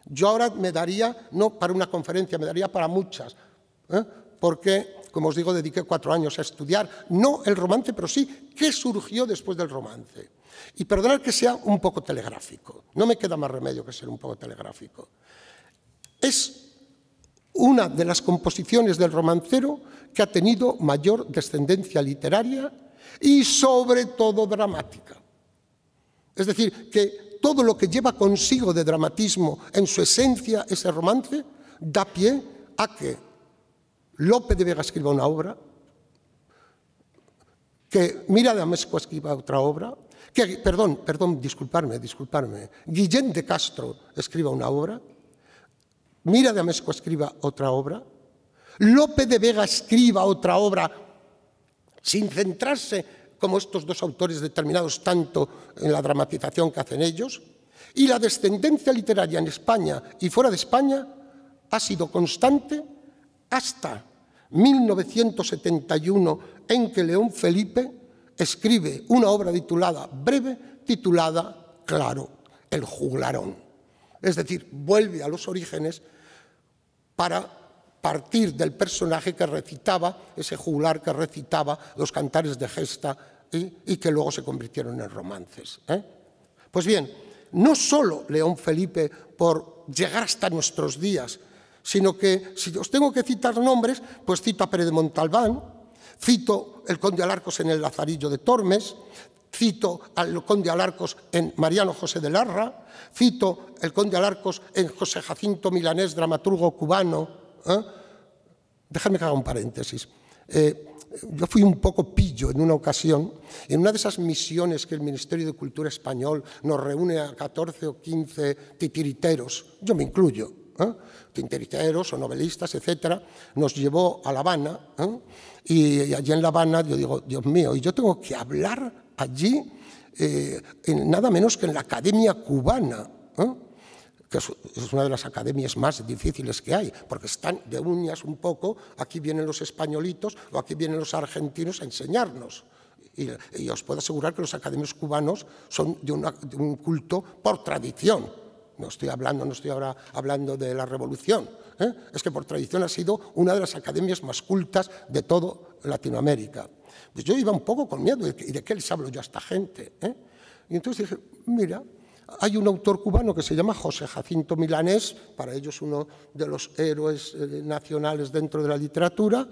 yo ahora me daría, no para una conferencia, me daría para muchas, porque, como os digo, dediqué 4 años a estudiar, no el romance, pero sí qué surgió después del romance. Y perdonad que sea un poco telegráfico, no me queda más remedio que ser un poco telegráfico. Es una de las composiciones del romancero que ha tenido mayor descendencia literaria y sobre todo dramática. Es decir, que todo lo que lleva consigo de dramatismo en su esencia ese romance da pie a que Lope de Vega escriba una obra, que Mira de Amezcua escriba otra obra, que, disculparme, Guillén de Castro escriba una obra, Mira de Amezcua escriba otra obra, Lope de Vega escriba otra obra sin centrarse, como estos dos autores determinados, tanto en la dramatización que hacen ellos, y la descendencia literaria en España y fuera de España ha sido constante hasta 1971, en que León Felipe escribe una obra breve, titulada, claro, El juglarón. Es decir, vuelve a los orígenes para partir del personaje que recitaba, ese juglar que recitaba los cantares de gesta y que luego se convirtieron en romances. Pues bien, no solo León Felipe por llegar hasta nuestros días, sino que si os tengo que citar nombres, pues cito a Pérez de Montalbán, cito el conde Alarcos en El Lazarillo de Tormes, cito al conde Alarcos en Mariano José de Larra, cito el conde Alarcos en José Jacinto Milanés, dramaturgo cubano. Dejadme que haga un paréntesis. Yo fui un poco pillo en una ocasión, en una de esas misiones que el Ministerio de Cultura español nos reúne a 14 o 15 titiriteros, yo me incluyo, titiriteros o novelistas, etcétera, nos llevó a La Habana, y allí en La Habana yo digo, Dios mío, y yo tengo que hablar allí nada menos que en la Academia Cubana, que es una de las academias más difíciles que hay, porque están de uñas un poco, aquí vienen los españolitos o aquí vienen los argentinos a enseñarnos. Y os puedo asegurar que los academios cubanos son de un culto por tradición. No estoy ahora hablando de la revolución, es que por tradición ha sido una de las academias más cultas de toda Latinoamérica. Pues yo iba un poco con miedo, ¿y de qué les hablo yo a esta gente? Y entonces dije, mira, hay un autor cubano que se llama José Jacinto Milanés, para ellos uno de los héroes nacionales dentro de la literatura.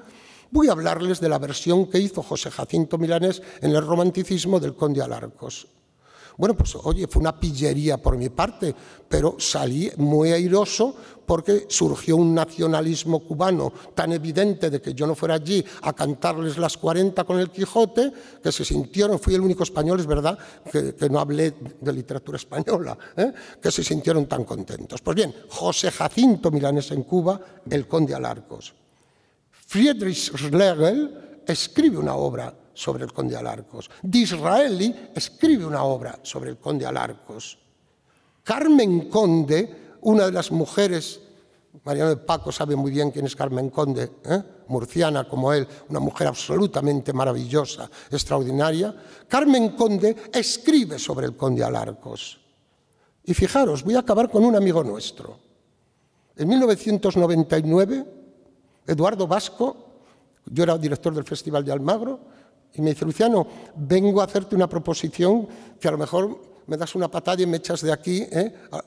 Voy a hablarles de la versión que hizo José Jacinto Milanés en el romanticismo del conde Alarcos. Bueno, pues oye, fue una pillería por mi parte, pero salí muy airoso porque surgió un nacionalismo cubano tan evidente de que yo no fuera allí a cantarles las 40 con el Quijote, que se sintieron, fui el único español, es verdad, que no hablé de literatura española, que se sintieron tan contentos. Pues bien, José Jacinto Milanés en Cuba, el conde Alarcos. Friedrich Schlegel escribe una obra sobre el conde Alarcos. Disraeli escribe una obra sobre el conde Alarcos. Carmen Conde, una de las mujeres, Mariano de Paco sabe muy bien quién es Carmen Conde, murciana como él, una mujer absolutamente maravillosa, extraordinaria. Carmen Conde escribe sobre el conde Alarcos. Y fijaros, voy a acabar con un amigo nuestro. En 1999, Eduardo Vasco, yo era director del Festival de Almagro, y me dice, Luciano, vengo a hacerte una proposición que a lo mejor me das una patada y me echas de aquí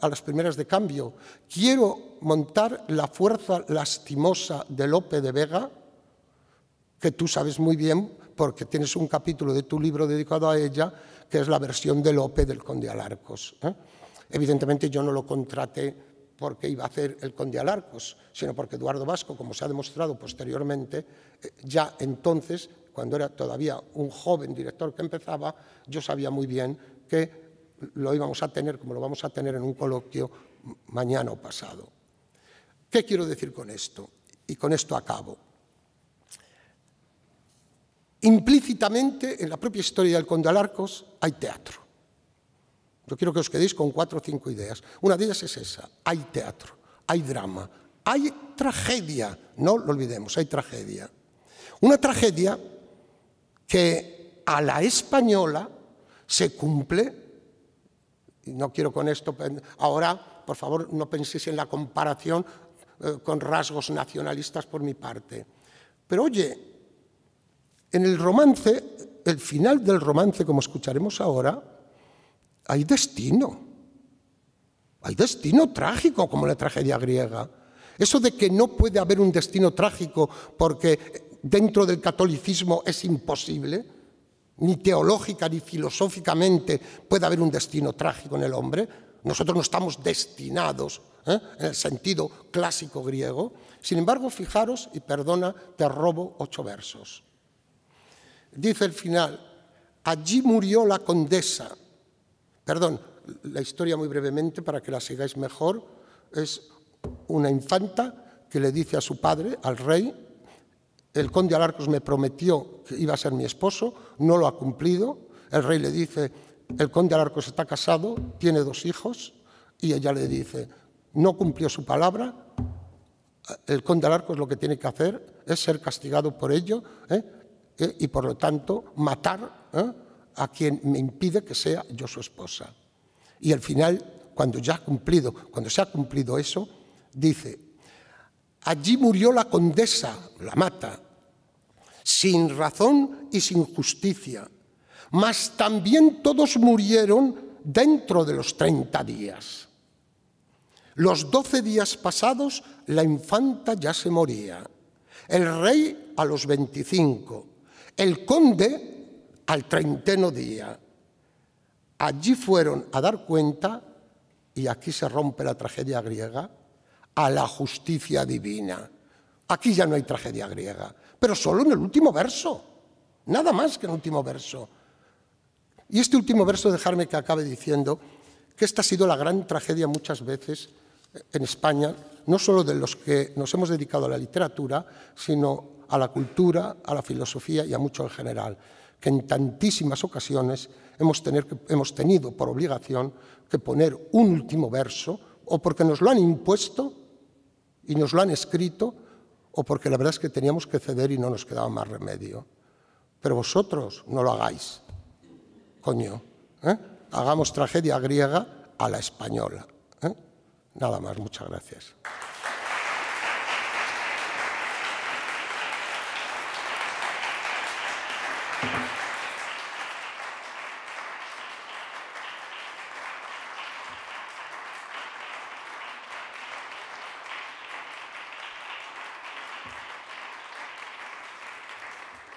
a las primeras de cambio. Quiero montar La fuerza lastimosa de Lope de Vega, que tú sabes muy bien porque tienes un capítulo de tu libro dedicado a ella, que es la versión de Lope del conde Alarcos. Evidentemente yo no lo contraté porque iba a hacer el conde Alarcos, sino porque Eduardo Vasco, como se ha demostrado posteriormente, ya entonces, cuando era todavía un joven director que empezaba, yo sabía muy bien que lo íbamos a tener, como lo vamos a tener en un coloquio mañana o pasado. ¿Qué quiero decir con esto? Y con esto acabo. Implícitamente, en la propia historia del conde Alarcos, hay teatro. Yo quiero que os quedéis con 4 o 5 ideas. Una de ellas es esa, hay teatro, hay drama, hay tragedia, no lo olvidemos, hay tragedia. Una tragedia que a la española se cumple, y no quiero con esto, ahora, por favor, no penséis en la comparación con rasgos nacionalistas por mi parte. Pero oye, en el romance, el final del romance, como escucharemos ahora, hay destino trágico, como la tragedia griega. Eso de que no puede haber un destino trágico porque dentro del catolicismo es imposible, ni teológica ni filosóficamente puede haber un destino trágico en el hombre. Nosotros no estamos destinados, en el sentido clásico griego. Sin embargo, fijaros, y perdona, te robo 8 versos. Dice el final, allí murió la condesa. Perdón, la historia muy brevemente para que la sigáis mejor. Es una infanta que le dice a su padre, al rey, el conde Alarcos me prometió que iba a ser mi esposo, no lo ha cumplido. El rey le dice, el conde Alarcos está casado, tiene 2 hijos, y ella le dice, no cumplió su palabra, el conde Alarcos lo que tiene que hacer es ser castigado por ello, y por lo tanto matar a quien me impide que sea yo su esposa. Y al final, cuando se ha cumplido eso, dice, allí murió la condesa, la mata, sin razón y sin justicia, mas también todos murieron dentro de los 30 días. Los 12 días pasados, la infanta ya se moría, el rey a los 25, el conde al 30º día. Allí fueron a dar cuenta, y aquí se rompe la tragedia griega, a la justicia divina. Aquí ya no hay tragedia griega, pero solo en el último verso, nada más que en el último verso. Y este último verso, dejarme que acabe diciendo que esta ha sido la gran tragedia muchas veces en España, no solo de los que nos hemos dedicado a la literatura, sino a la cultura, a la filosofía y a mucho en general, que en tantísimas ocasiones hemos tenido por obligación que poner un último verso, o porque nos lo han impuesto y nos lo han escrito, o porque la verdad es que teníamos que ceder y no nos quedaba más remedio. Pero vosotros no lo hagáis, coño. Hagamos tragedia griega a la española. Nada más, muchas gracias.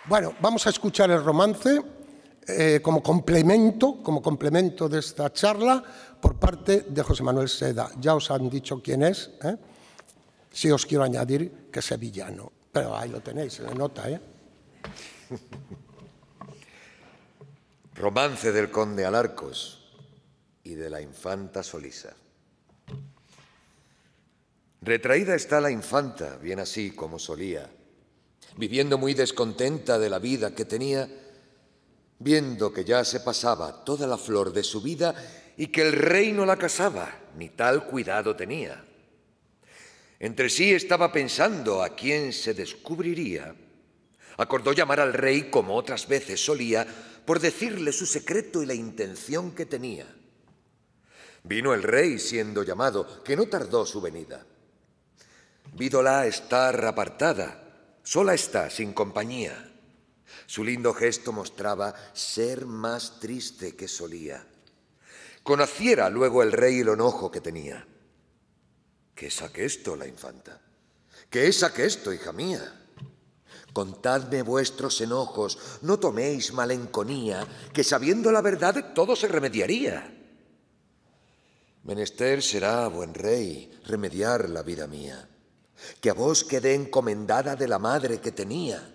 Bueno, vamos a escuchar el romance como complemento de esta charla por parte de José Manuel Seda. Ya os han dicho quién es. Sí os quiero añadir que es sevillano, pero ahí lo tenéis, se le nota, Romance del conde Alarcos y de la infanta Solisa. Retraída está la infanta, bien así como solía, viviendo muy descontenta de la vida que tenía, viendo que ya se pasaba toda la flor de su vida y que el rey no la casaba, ni tal cuidado tenía. Entre sí estaba pensando a quién se descubriría. Acordó llamar al rey como otras veces solía, por decirle su secreto y la intención que tenía. Vino el rey siendo llamado, que no tardó su venida. Vídola estar apartada, sola está, sin compañía. Su lindo gesto mostraba ser más triste que solía. Conociera luego el rey el enojo que tenía. ¿Qué es aquesto, la infanta? ¿Qué es aquesto, hija mía? Contadme vuestros enojos, no toméis malenconía, que sabiendo la verdad todo se remediaría. Menester será, buen rey, remediar la vida mía, que a vos quedé encomendada de la madre que tenía.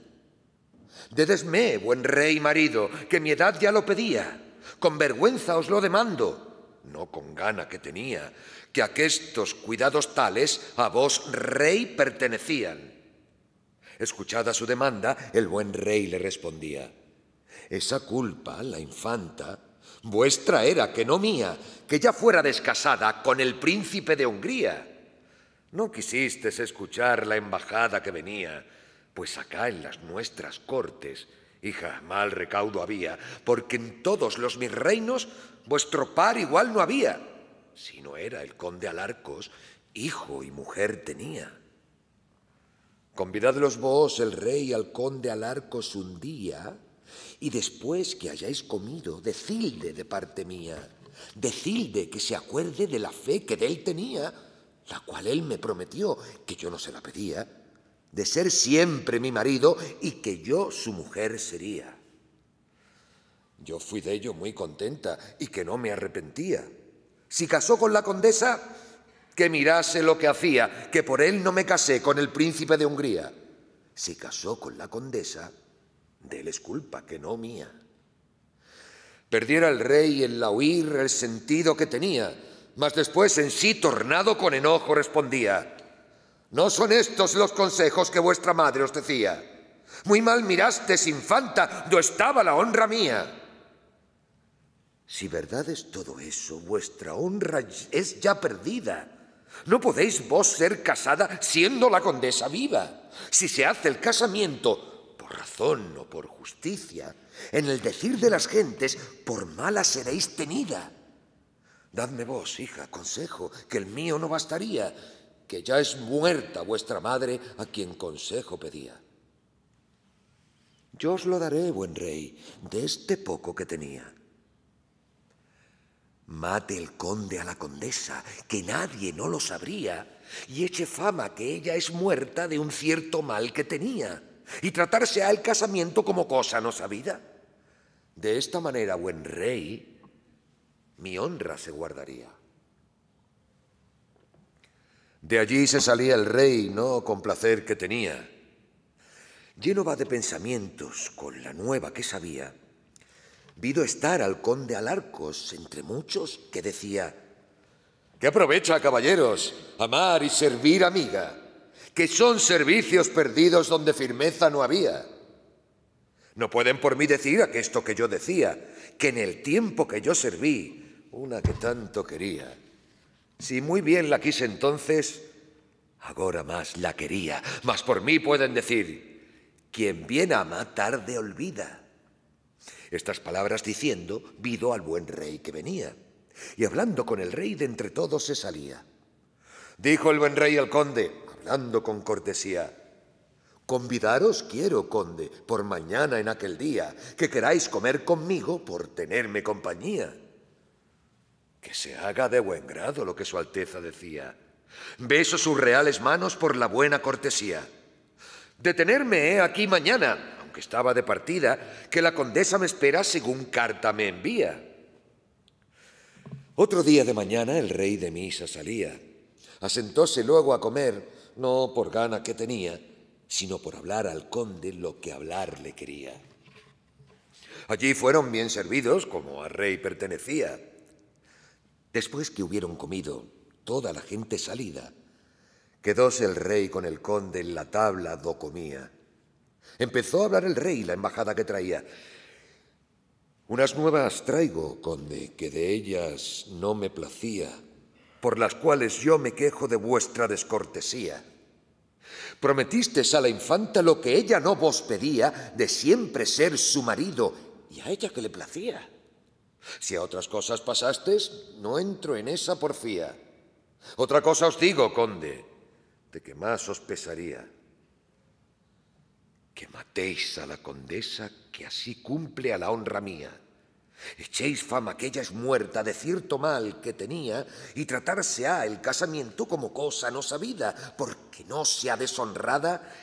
Dédesme, buen rey marido, que mi edad ya lo pedía, con vergüenza os lo demando, no con gana que tenía, que aquestos cuidados tales a vos, rey, pertenecían. Escuchada su demanda, el buen rey le respondía: esa culpa, la infanta, vuestra era, que no mía, que ya fuera descasada con el príncipe de Hungría. No quisistes escuchar la embajada que venía, pues acá en las nuestras cortes, hija, mal recaudo había, porque en todos los mis reinos vuestro par igual no había, si no era el conde Alarcos, hijo y mujer tenía. Convidadlos vos, el rey, al conde Alarcos un día, y después que hayáis comido, decidle de parte mía, decidle que se acuerde de la fe que de él tenía, la cual él me prometió, que yo no se la pedía, de ser siempre mi marido y que yo su mujer sería. Yo fui de ello muy contenta y que no me arrepentía. Si casó con la condesa, que mirase lo que hacía, que por él no me casé con el príncipe de Hungría. Si casó con la condesa, de él es culpa, que no mía. Perdiera el rey en la huir el sentido que tenía, mas después en sí tornado con enojo respondía: no son estos los consejos que vuestra madre os decía. Muy mal mirastes, infanta, do estaba la honra mía. Si verdad es todo eso, vuestra honra es ya perdida. No podéis vos ser casada siendo la condesa viva. Si se hace el casamiento por razón o por justicia, en el decir de las gentes, por mala seréis tenida. Dadme vos, hija, consejo, que el mío no bastaría, que ya es muerta vuestra madre a quien consejo pedía. Yo os lo daré, buen rey, de este poco que tenía. Mate el conde a la condesa, que nadie no lo sabría, y eche fama que ella es muerta de un cierto mal que tenía, y tratarse al casamiento como cosa no sabida. De esta manera, buen rey, mi honra se guardaría. De allí se salía el rey, no con placer que tenía. Lleno va de pensamientos con la nueva que sabía, vido estar al conde Alarcos entre muchos que decía: ¿qué aprovecha, caballeros, amar y servir amiga? Que son servicios perdidos donde firmeza no había. No pueden por mí decir aquesto que yo decía, que en el tiempo que yo serví, una que tanto quería. Si muy bien la quise entonces, agora más la quería. Mas por mí pueden decir: quien bien ama tarde olvida. Estas palabras diciendo, vido al buen rey que venía, y hablando con el rey de entre todos se salía. Dijo el buen rey al conde, hablando con cortesía: convidaros quiero, conde, por mañana en aquel día, que queráis comer conmigo por tenerme compañía. Que se haga de buen grado lo que su alteza decía. Beso sus reales manos por la buena cortesía. Detenerme he aquí mañana, que estaba de partida, que la condesa me espera según carta me envía. Otro día de mañana el rey de misa salía. Asentóse luego a comer, no por gana que tenía, sino por hablar al conde lo que hablar le quería. Allí fueron bien servidos, como al rey pertenecía. Después que hubieron comido, toda la gente salida, quedóse el rey con el conde en la tabla do comía. Empezó a hablar el rey la embajada que traía. Unas nuevas traigo, conde, que de ellas no me placía, por las cuales yo me quejo de vuestra descortesía. Prometistes a la infanta lo que ella no vos pedía, de siempre ser su marido, y a ella que le placía. Si a otras cosas pasastes, no entro en esa porfía. Otra cosa os digo, conde, de que más os pesaría: que matéis a la condesa, que así cumple a la honra mía. Echéis fama que ella es muerta de cierto mal que tenía, y tratarse ha el casamiento como cosa no sabida, porque no sea deshonrada,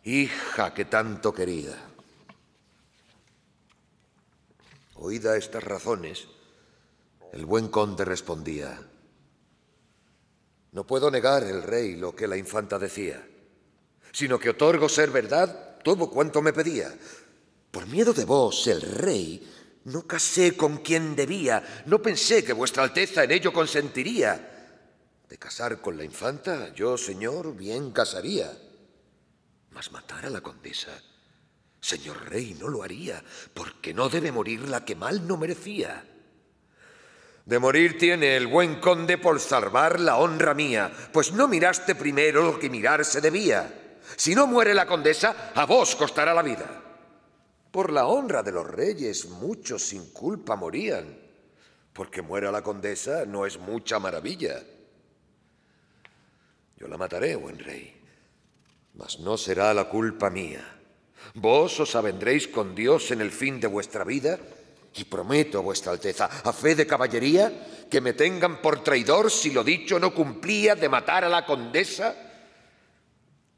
hija que tanto querida. Oída estas razones, el buen conde respondía: no puedo negar, el rey, lo que la infanta decía, sino que otorgo ser verdad todo cuanto me pedía. Por miedo de vos, el rey, no casé con quien debía, no pensé que vuestra alteza en ello consentiría. De casar con la infanta, yo, señor, bien casaría. Mas matar a la condesa, señor rey, no lo haría, porque no debe morir la que mal no merecía. De morir tiene el buen conde por salvar la honra mía, pues no miraste primero lo que mirarse debía. Si no muere la condesa, a vos costará la vida. Por la honra de los reyes, muchos sin culpa morían. Porque muera la condesa no es mucha maravilla. Yo la mataré, buen rey, mas no será la culpa mía. Vos os avendréis con Dios en el fin de vuestra vida, Y prometo, vuestra Alteza, a fe de caballería, que me tengan por traidor si lo dicho no cumplía de matar a la condesa,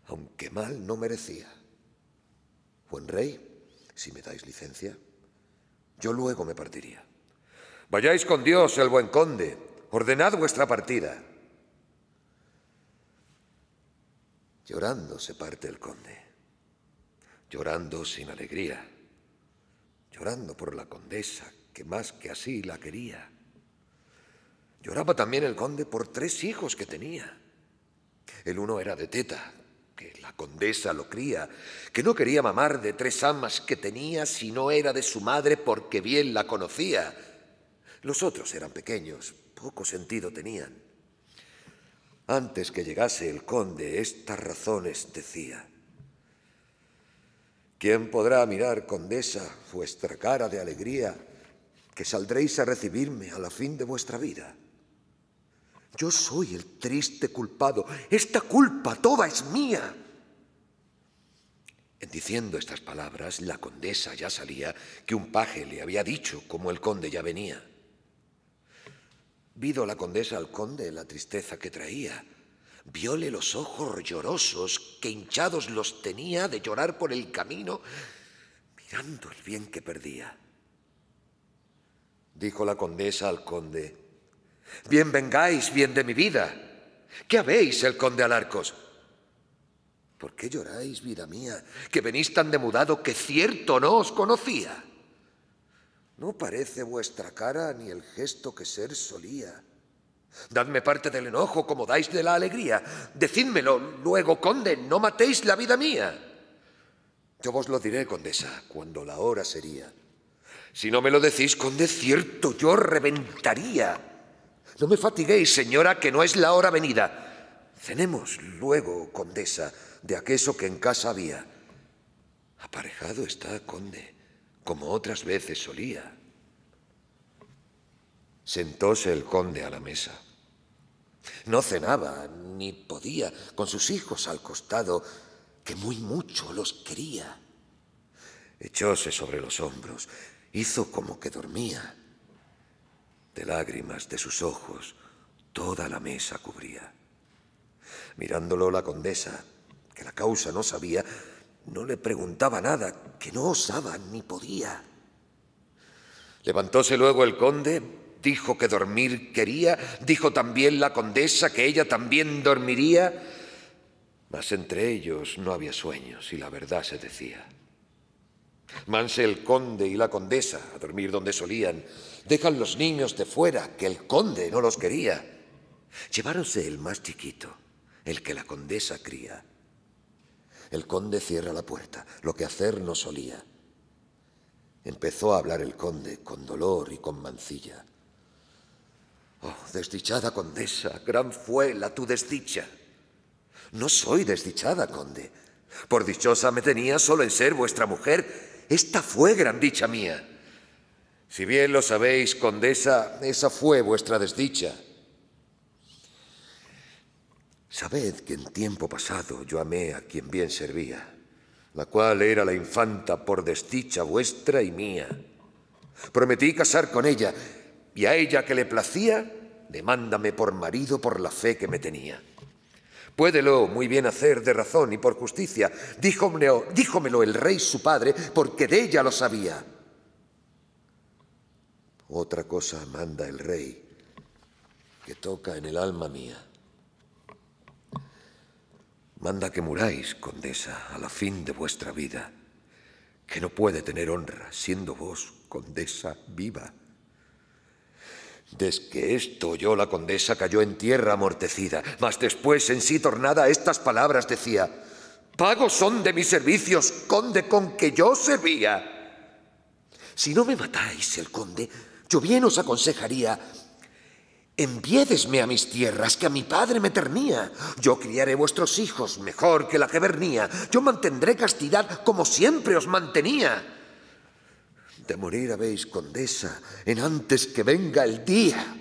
aunque mal no merecía. Buen rey, si me dais licencia, yo luego me partiría. Vayáis con Dios, el buen conde, ordenad vuestra partida. Llorando se parte el conde, llorando sin alegría, llorando por la condesa, que más que así la quería. Lloraba también el conde por 3 hijos que tenía. El uno era de teta, que la condesa lo cría, que no quería mamar de 3 amas que tenía si no era de su madre porque bien la conocía. Los otros eran pequeños, poco sentido tenían. Antes que llegase el conde, estas razones decía: ¿quién podrá mirar, condesa, vuestra cara de alegría, que saldréis a recibirme a la fin de vuestra vida? Yo soy el triste culpado, esta culpa toda es mía. En diciendo estas palabras, la condesa ya salía, que un paje le había dicho como el conde ya venía. Vido la condesa al conde la tristeza que traía. Vióle los ojos llorosos, que hinchados los tenía de llorar por el camino, mirando el bien que perdía. Dijo la condesa al conde: bien vengáis, bien de mi vida. ¿Qué habéis, el conde Alarcos? ¿Por qué lloráis, vida mía, que venís tan demudado que cierto no os conocía? No parece vuestra cara ni el gesto que ser solía. Dadme parte del enojo como dais de la alegría. Decídmelo luego, conde, no matéis la vida mía. Yo vos lo diré, condesa, cuando la hora sería. Si no me lo decís, conde, cierto yo reventaría. No me fatiguéis, señora, que no es la hora venida. Cenemos luego, condesa, de aquello que en casa había. Aparejado está, conde, como otras veces solía. Sentóse el conde a la mesa. No cenaba, ni podía, con sus hijos al costado, que muy mucho los quería. Echóse sobre los hombros, hizo como que dormía. De lágrimas de sus ojos toda la mesa cubría. Mirándolo la condesa, que la causa no sabía, no le preguntaba nada, que no osaba ni podía. Levantóse luego el conde, dijo que dormir quería, dijo también la condesa que ella también dormiría, mas entre ellos no había sueños y la verdad se decía. Manse el conde y la condesa a dormir donde solían, dejan los niños de fuera, que el conde no los quería. Lleváronse el más chiquito, el que la condesa cría. El conde cierra la puerta, lo que hacer no solía. Empezó a hablar el conde con dolor y con mancilla. Oh, desdichada condesa, gran fue la tu desdicha. No soy desdichada, conde. Por dichosa me tenía solo en ser vuestra mujer. Esta fue gran dicha mía. Si bien lo sabéis, condesa, esa fue vuestra desdicha. Sabed que en tiempo pasado yo amé a quien bien servía, la cual era la infanta por desdicha vuestra y mía. Prometí casar con ella, y a ella que le placía, demándame por marido por la fe que me tenía. Puédelo muy bien hacer de razón y por justicia, díjomelo el rey su padre, porque de ella lo sabía. Otra cosa manda el rey, que toca en el alma mía. Manda que muráis, condesa, a la fin de vuestra vida, que no puede tener honra, siendo vos, condesa, viva. Desde que esto oyó la condesa cayó en tierra amortecida, mas después en sí tornada estas palabras decía: pagos son de mis servicios, conde, con que yo servía. Si no me matáis, el conde, yo bien os aconsejaría: enviédesme a mis tierras, que a mi padre me ternía. Yo criaré vuestros hijos mejor que la que vernía. Yo mantendré castidad como siempre os mantenía. De morir habéis, condesa, en antes que venga el día.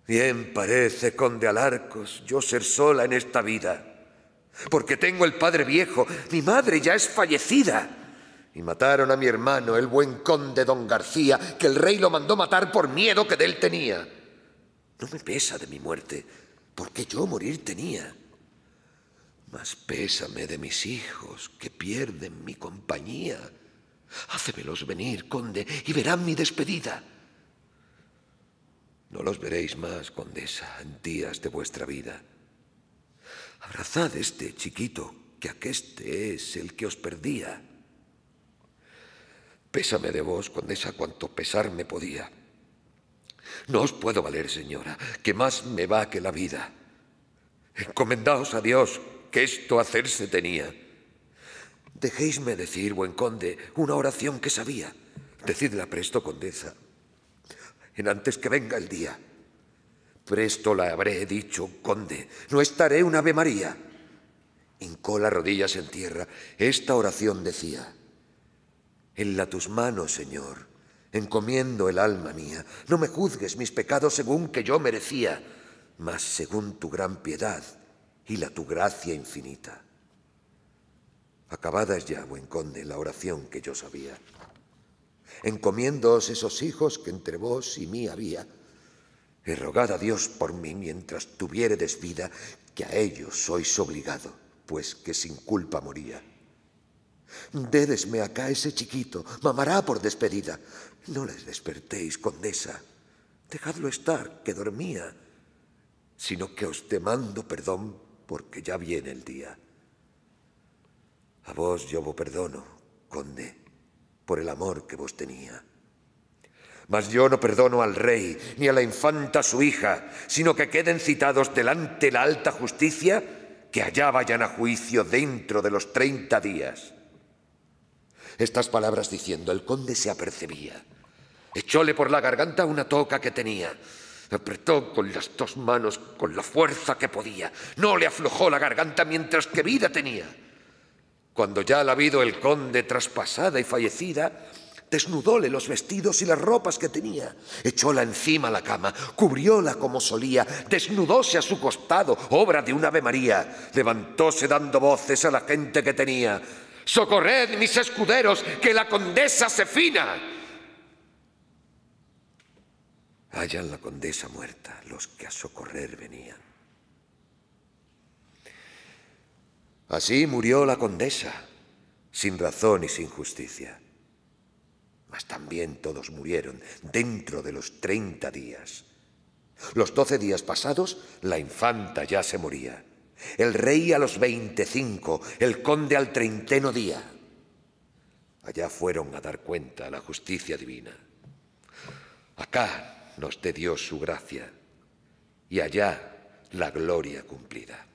Bien parece, conde Alarcos, yo ser sola en esta vida, porque tengo el padre viejo, mi madre ya es fallecida, y mataron a mi hermano, el buen conde don García, que el rey lo mandó matar por miedo que de él tenía. No me pesa de mi muerte, porque yo morir tenía. Mas pésame de mis hijos, que pierden mi compañía. Hácemelos venir, conde, y verán mi despedida. No los veréis más, condesa, en días de vuestra vida. Abrazad este chiquito, que aqueste es el que os perdía. Pésame de vos, condesa, cuanto pesarme podía. No os puedo valer, señora, que más me va que la vida. Encomendaos a Dios, que esto hacerse tenía. Dejéisme decir, buen conde, una oración que sabía. Decidla presto, condesa, en antes que venga el día. Presto la habré dicho, conde, no estaré un Ave María. Hincó las rodillas en tierra, esta oración decía: en tus manos, Señor, encomiendo el alma mía. No me juzgues mis pecados según que yo merecía, mas según tu gran piedad y la tu gracia infinita. Acabada es ya, buen conde, la oración que yo sabía. Encomiéndoos esos hijos que entre vos y mí había, y rogad a Dios por mí mientras tuviéredes vida, que a ellos sois obligado, pues que sin culpa moría. Dédesme acá ese chiquito, mamará por despedida. No les despertéis, condesa, dejadlo estar, que dormía, sino que os demando perdón, porque ya viene el día. A vos yo vos perdono, conde, por el amor que vos tenía. Mas yo no perdono al rey, ni a la infanta su hija, sino que queden citados delante la alta justicia, que allá vayan a juicio dentro de los 30 días. Estas palabras diciendo, el conde se apercebía. Echóle por la garganta una toca que tenía. Apretó con las 2 manos con la fuerza que podía. No le aflojó la garganta mientras que vida tenía. Cuando ya la vido el conde traspasada y fallecida, desnudóle los vestidos y las ropas que tenía. Echóla encima a la cama, cubrióla como solía, desnudóse a su costado, obra de un Ave María. Levantóse dando voces a la gente que tenía. ¡Socorred, mis escuderos, que la condesa se fina! Hallan la condesa muerta los que a socorrer venían. Así murió la condesa, sin razón y sin justicia. Mas también todos murieron dentro de los 30 días. Los 12 días pasados, la infanta ya se moría. El rey a los 25, el conde al 30º día. Allá fueron a dar cuenta a la justicia divina. Acá nos dé Dios su gracia, y allá la gloria cumplida.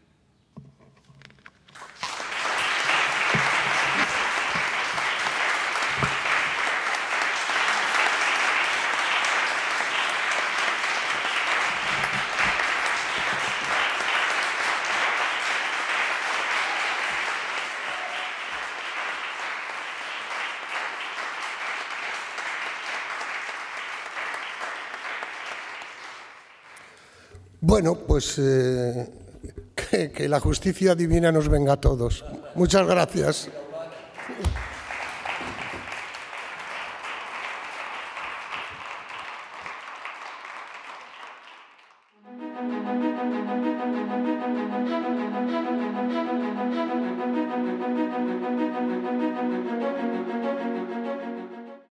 Bueno, pues que la justicia divina nos venga a todos. Muchas gracias.